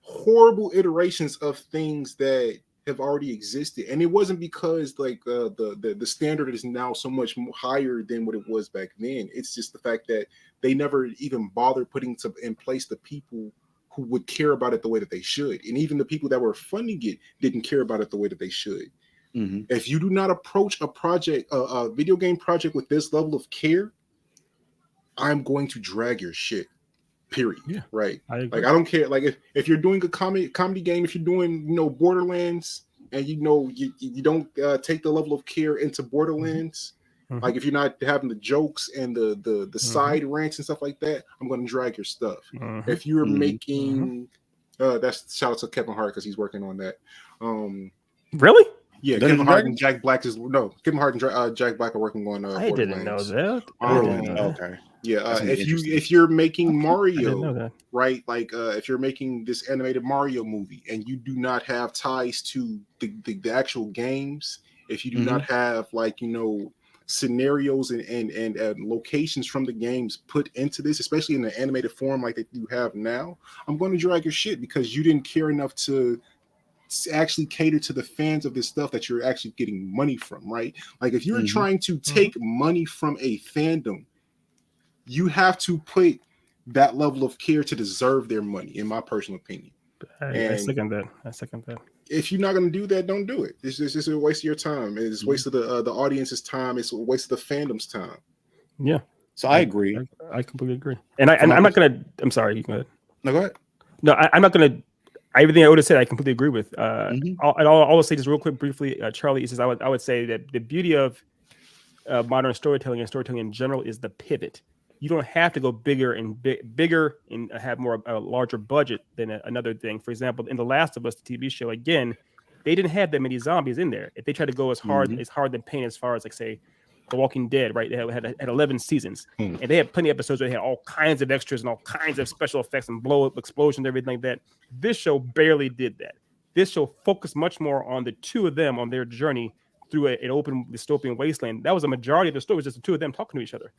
horrible iterations of things that have already existed, and it wasn't because like the standard is now so much higher than what it was back then. It's just the fact that they never even bothered putting in place the people who would care about it the way that they should, and even the people that were funding it didn't care about it the way that they should. If you do not approach a video game project with this level of care, I'm going to drag your shit. Period. Yeah, right. I don't care. Like if you're doing a comedy game, if you're doing Borderlands, and you don't take the level of care into Borderlands, like if you're not having the jokes and the side rants and stuff like that, I'm going to drag your stuff. If you're making, that's shout out to Kevin Hart because he's working on that. Really? Yeah, Kevin Hart and Jack Black Kevin Hart and Jack Black are working on. I didn't know that. Okay. Yeah, if you're making Mario, right? Like if you're making this animated Mario movie and you do not have ties to the actual games, if you do not have scenarios and locations from the games put into this, especially in the animated form like that you have now, I'm going to drag your shit because you didn't care enough to actually cater to the fans of this stuff that you're actually getting money from, right? Like if you're trying to take money from a fandom, you have to put that level of care to deserve their money, in my personal opinion. I second that. If you're not going to do that, don't do it. It's just a waste of your time. It's a waste of the audience's time. It's a waste of the fandom's time. Yeah. So I agree. I completely agree. And I'm not going to. I'm sorry. You go ahead. No, go ahead. No, I'm not going to. Everything I would have said, I completely agree with. I'll say just real quick, briefly. Charlie says I would say that the beauty of modern storytelling and storytelling in general is the pivot. you don't have to go bigger and have more a larger budget than another thing. For example, in The Last of Us, the TV show, again, they didn't have that many zombies in there. If they tried to go as hard than paint as far as like say The Walking Dead, right? They had 11 seasons, and they had plenty of episodes where they had all kinds of extras and all kinds of special effects and blow up explosions, everything like that. This show barely did that. This show focused much more on the two of them on their journey through an open dystopian wasteland. That was a majority of the story, was just the two of them talking to each other.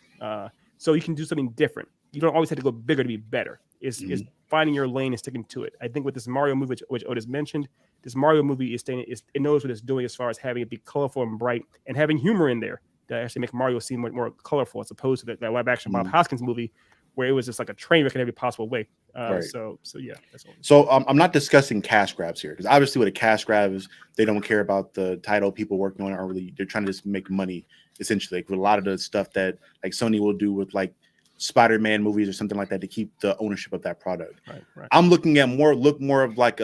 So you can do something different. You don't always have to go bigger to be better. It's finding your lane and sticking to it. I think with this Mario movie, which Otis mentioned, this Mario movie it knows what it's doing as far as having it be colorful and bright and having humor in there to actually make Mario seem more colorful as opposed to that live action Bob Hoskins movie where it was just like a train wreck in every possible way. Right. So yeah, that's all. So I'm not discussing cash grabs here because obviously with a cash grab is they don't care about the title. People working on it they're trying to just make money essentially. Like with a lot of the stuff that like Sony will do with like Spider-Man movies or something like that to keep the ownership of that product. Right. I'm looking at more of like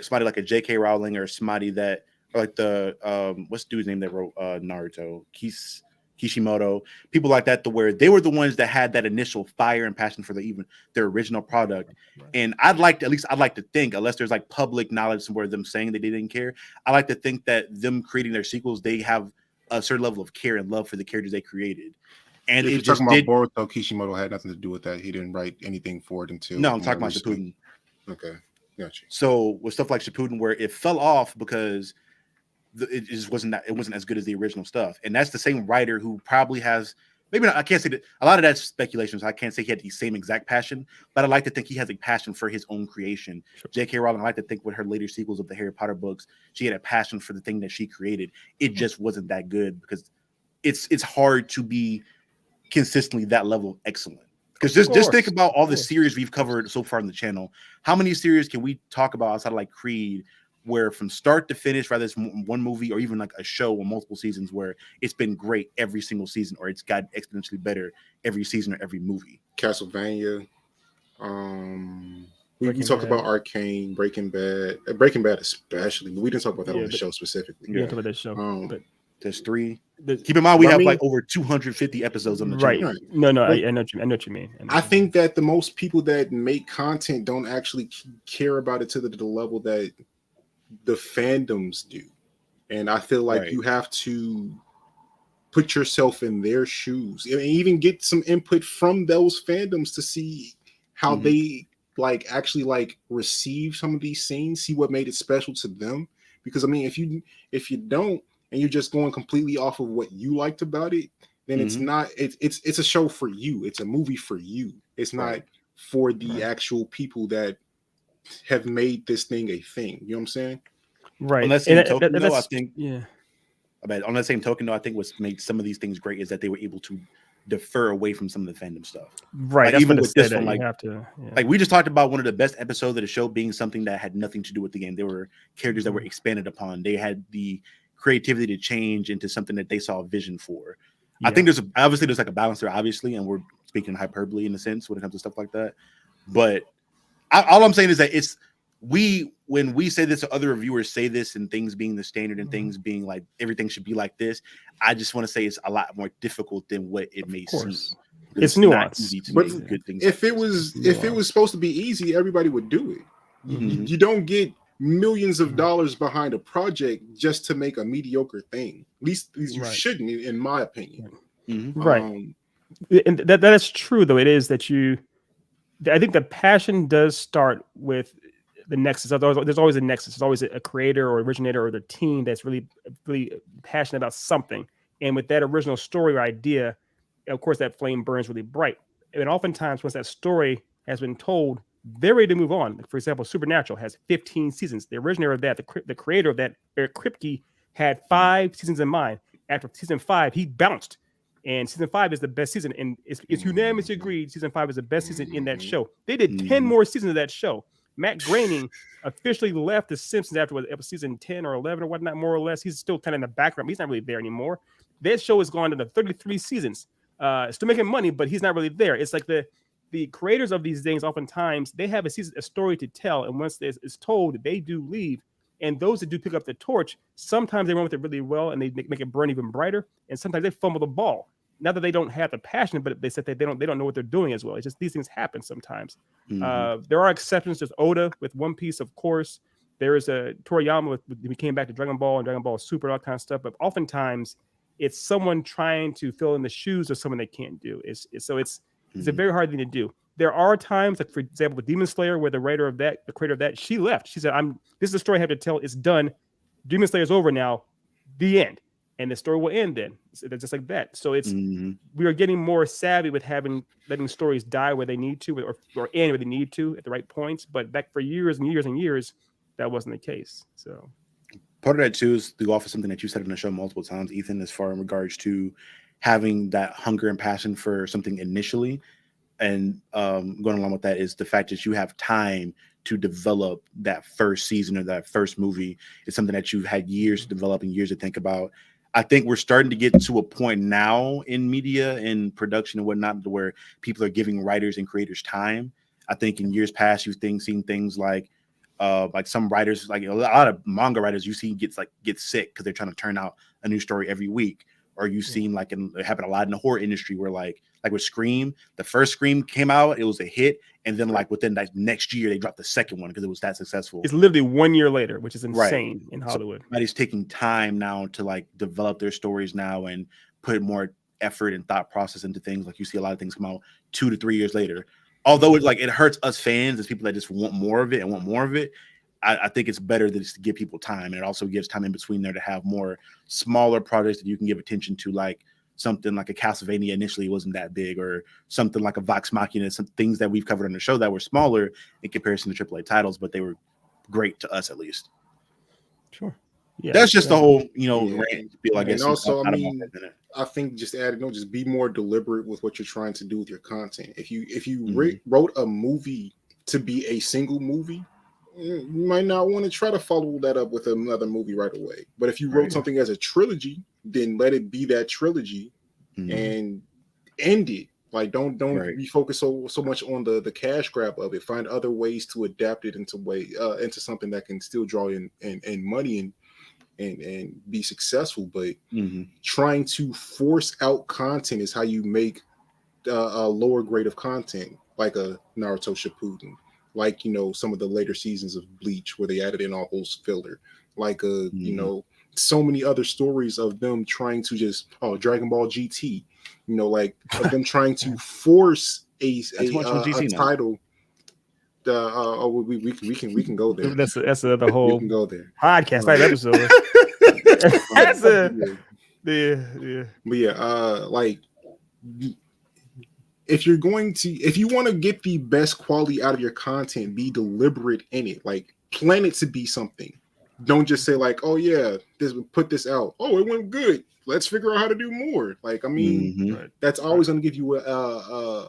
somebody like a J.K. Rowling or somebody that or like the what's the dude's name that wrote Naruto, Kishimoto, people like that, to where they were the ones that had that initial fire and passion for their original product. Right. And I'd like to think, unless there's like public knowledge somewhere them saying that they didn't care, I like to think that them creating their sequels, they have a certain level of care and love for the characters they created. And if you're talking about Boruto, Kishimoto had nothing to do with that. He didn't write anything for it until. No, I'm talking about Shippuden. Okay, gotcha. So with stuff like Shippuden, where it fell off because it just wasn't as good as the original stuff, and that's the same writer who probably has maybe not, I can't say that a lot of that's speculation, so I can't say he had the same exact passion, but I like to think he has a passion for his own creation. Sure. J.K. Rowling, I like to think with her later sequels of the Harry Potter books, she had a passion for the thing that she created. It just wasn't that good because it's hard to be consistently that level of excellent. Because just think about all the series we've covered so far on the channel. How many series can we talk about outside of like Creed, where from start to finish, rather it's one movie or even like a show or multiple seasons where it's been great every single season or it's got exponentially better every season or every movie? Castlevania. We talked about Arcane, Breaking Bad especially, but we didn't talk about that on the show specifically. Yeah, talk about that show. But there's 3. Keep in mind we have like over 250 episodes on the channel. Right. No, I know what you mean. I think that the most people that make content don't actually care about it to the level that the fandoms do, and I feel like you have to put yourself in their shoes and even get some input from those fandoms to see how they actually receive some of these scenes, see what made it special to them. Because I mean, if you don't and you're just going completely off of what you liked about it, then it's not it's a show for you, it's a movie for you, it's not for the actual people that have made this thing a thing. You know what I'm saying? Right. On that same token, though, I think on that same token, though, I think what's made some of these things great is that they were able to defer away from some of the fandom stuff. Right. Like, even with this one, like we just talked about one of the best episodes of the show being something that had nothing to do with the game. There were characters that were expanded upon. They had the creativity to change into something that they saw a vision for. I think there's like a balance there, obviously, and we're speaking hyperbole in a sense when it comes to stuff like that. But all I'm saying is that when we say this, other reviewers say this, and things being the standard and things being like everything should be like this, I just want to say it's a lot more difficult than what it may seem. It's nuanced. But good things if it was supposed to be easy, everybody would do it. You don't get millions of dollars behind a project just to make a mediocre thing. At least you shouldn't, in my opinion. Right. And that is true, though. It is that I think the passion does start with the nexus. There's always a nexus. There's always a creator or originator or the team that's really, really passionate about something. And with that original story or idea, of course, that flame burns really bright. And oftentimes, once that story has been told, they're ready to move on. Like, for example, Supernatural has 15 seasons. The originator of that, the creator of that, Eric Kripke, had 5 seasons in mind. After season 5, he bounced. And season 5 is the best season. And it's unanimously agreed season 5 is the best season in that show. They did 10 more seasons of that show. Matt Groening officially left The Simpsons after season 10 or 11 or whatnot, more or less. He's still kind of in the background. He's not really there anymore. That show has gone into 33 seasons. Still making money, but he's not really there. It's like the creators of these things, oftentimes, they have a story to tell. And once it's told, they do leave. And those that do pick up the torch, sometimes they run with it really well and they make it burn even brighter. And sometimes they fumble the ball. not that they don't have the passion, but they said that they don't know what they're doing as well. It's just these things happen sometimes. There are exceptions. There's Oda with One Piece, of course. There is a Toriyama we came back to Dragon Ball and Dragon Ball Super and all kind of stuff. But oftentimes it's someone trying to fill in the shoes of someone they can't do. It's a very hard thing to do. There are times, like for example, with Demon Slayer, where the creator of that, she left. She said, this is a story I have to tell. It's done. Demon Slayer's over now. The end. And the story will end then. So just like that. So it's we are getting more savvy with letting stories die where they need to or end where they need to at the right points. But back for years and years and years, that wasn't the case. So part of that too is to go off of something that you said on the show multiple times, Ethan, as far in regards to having that hunger and passion for something initially. And going along with that is the fact that you have time to develop that first season or that first movie. It's something that you've had years to develop and years to think about. I think we're starting to get to a point now in media and production and whatnot where people are giving writers and creators time. I think in years past, you've seen things like some writers, like a lot of manga writers, you see get sick because they're trying to turn out a new story every week. Or you've seen it happen a lot in the horror industry where like with Scream, the first Scream came out, it was a hit, and then like within that next year they dropped the second one because it was that successful. It's literally 1 year later, which is insane in Hollywood. So everybody's taking time now to like develop their stories now and put more effort and thought process into things. Like you see a lot of things come out 2 to 3 years later. Although it hurts us fans as people that just want more of it. I think it's better to just give people time, and it also gives time in between there to have more smaller projects that you can give attention to, like something like a Castlevania initially wasn't that big, or something like a Vox Machina, some things that we've covered on the show that were smaller in comparison to AAA titles, but they were great to us at least. Sure. Yeah, that's just the whole, rant. Feel like and also, I think just just be more deliberate with what you're trying to do with your content. If you wrote a movie to be a single movie, you might not want to try to follow that up with another movie right away. But if you wrote something as a trilogy, then let it be that trilogy and end it. Like don't be focused so much on the cash grab of it. Find other ways to adapt it into something that can still draw in money and be successful. But trying to force out content is how you make a lower grade of content, like a Naruto Shippuden. Like, some of the later seasons of Bleach where they added in all those filler. Like, so many other stories of them trying to just, Dragon Ball GT, like of them trying to force a title. We can go there. That's the whole we can go there. podcast episode. Like, if you want to get the best quality out of your content, be deliberate in it. Like, plan it to be something. Don't just say like, oh yeah, put this out. Oh, it went good. Let's figure out how to do more. Like, that's always going to give you a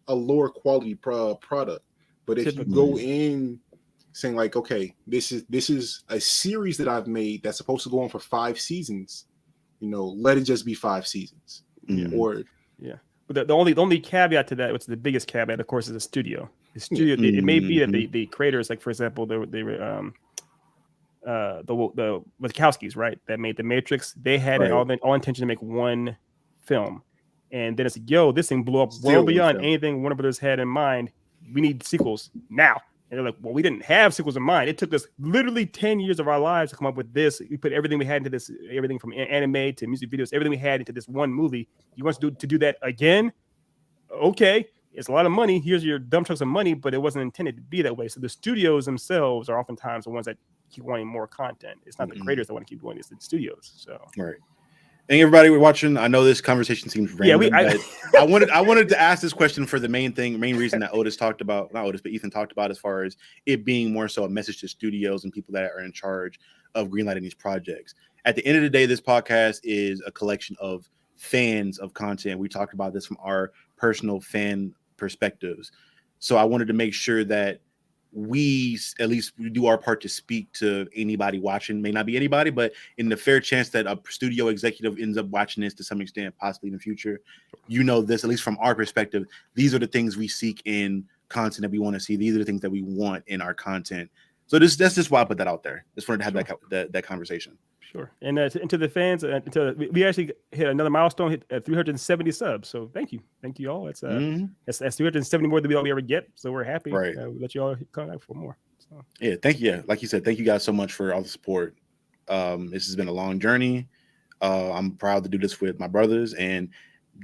lower quality product. But if you go in saying like, okay, this is a series that I've made that's supposed to go on for 5 seasons, let it just be 5 seasons. But the only caveat to that, what's the biggest caveat, of course, is the studio. The studio, it may be that the creators, like for example, they were the Wachowskis, right? That made The Matrix. They had all intention to make one film, and then it's like, yo, this thing blew up well beyond anything Warner Brothers had in mind. We need sequels now. And they're like, well, we didn't have sequels in mind. It took us literally 10 years of our lives to come up with this. We put everything we had into this, everything from anime to music videos, everything we had into this one movie. You want to do that again? Okay. It's a lot of money. Here's your dump trucks of money, but it wasn't intended to be that way. So the studios themselves are oftentimes the ones that keep wanting more content. It's not the creators that want to keep doing this, it's the studios. So right. Thank everybody we're watching. I know this conversation seems random, but I wanted to ask this question for the main reason that Ethan talked about, as far as it being more so a message to studios and people that are in charge of greenlighting these projects. At the end of the day, this podcast is a collection of fans of content. We talked about this from our personal fan perspectives. So I wanted to make sure that we at least do our part to speak to anybody watching. May not be anybody, but in the fair chance that a studio executive ends up watching this to some extent, possibly in the future, this, at least from our perspective, these are the things we seek in content that we want to see. These are the things that we want in our content. So that's just why I put that out there. Just wanted to have that conversation. Sure. And to the fans, we actually hit another milestone, hit 370 subs. So thank you all. That's 370 more than we ever get. So we're happy. Right. We'll let you all come back for more. So. Yeah, thank you. Yeah, like you said, thank you guys so much for all the support. This has been a long journey. I'm proud to do this with my brothers, and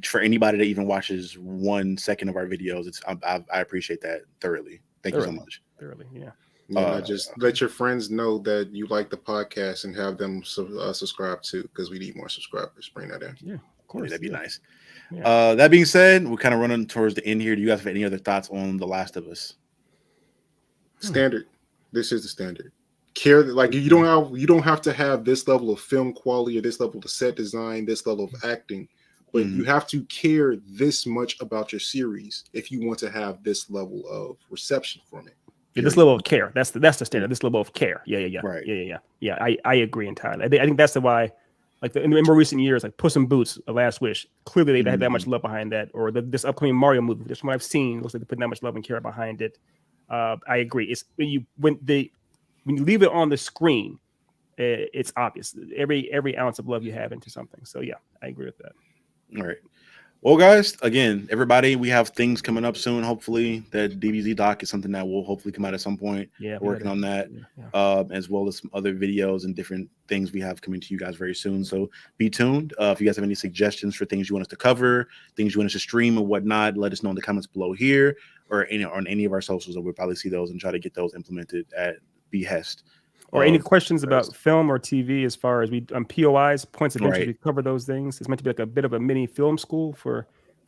for anybody that even watches 1 second of our videos, I appreciate that thoroughly. Thank you so much. Thoroughly, yeah. Yeah, just let your friends know that you like the podcast and have them subscribe too, because we need more subscribers. Bring that in. Yeah, of course. That'd be nice. Yeah. That being said, we're kind of running towards the end here. Do you guys have any other thoughts on The Last of Us? Standard. This is the standard. Care, like you don't have to have this level of film quality or this level of set design, this level of acting, but you have to care this much about your series if you want to have this level of reception from it. Yeah, this level of care. That's the standard. This level of care. Yeah. Right. Yeah. I agree entirely. I think that's the why. Like in more recent years, like Puss in Boots, A Last Wish. Clearly, they had that much love behind that. Or this upcoming Mario movie. Just from what I've seen, looks like they put that much love and care behind it. I agree. It's when you leave it on the screen, it's obvious. Every ounce of love you have into something. So yeah, I agree with that. All right. Well, guys, again, everybody, we have things coming up soon. Hopefully, that DBZ doc is something that will hopefully come out at some point. Yeah, we're working on that, as well as some other videos and different things we have coming to you guys very soon. So be tuned. If you guys have any suggestions for things you want us to cover, things you want us to stream or whatnot, let us know in the comments below here or on any of our socials, and we'll probably see those and try to get those implemented at behest. Or any questions about film or TV as far as POIs, points of interest, we cover those things. It's meant to be like a bit of a mini film school for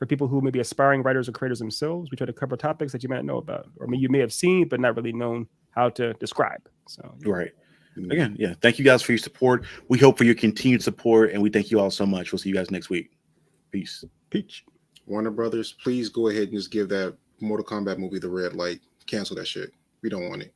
people who may be aspiring writers or creators themselves. We try to cover topics that you might know about, or you may have seen, but not really known how to describe. So, right. Again, yeah. Thank you guys for your support. We hope for your continued support, and we thank you all so much. We'll see you guys next week. Peace. Peach. Warner Brothers, please go ahead and just give that Mortal Kombat movie the red light. Cancel that shit. We don't want it.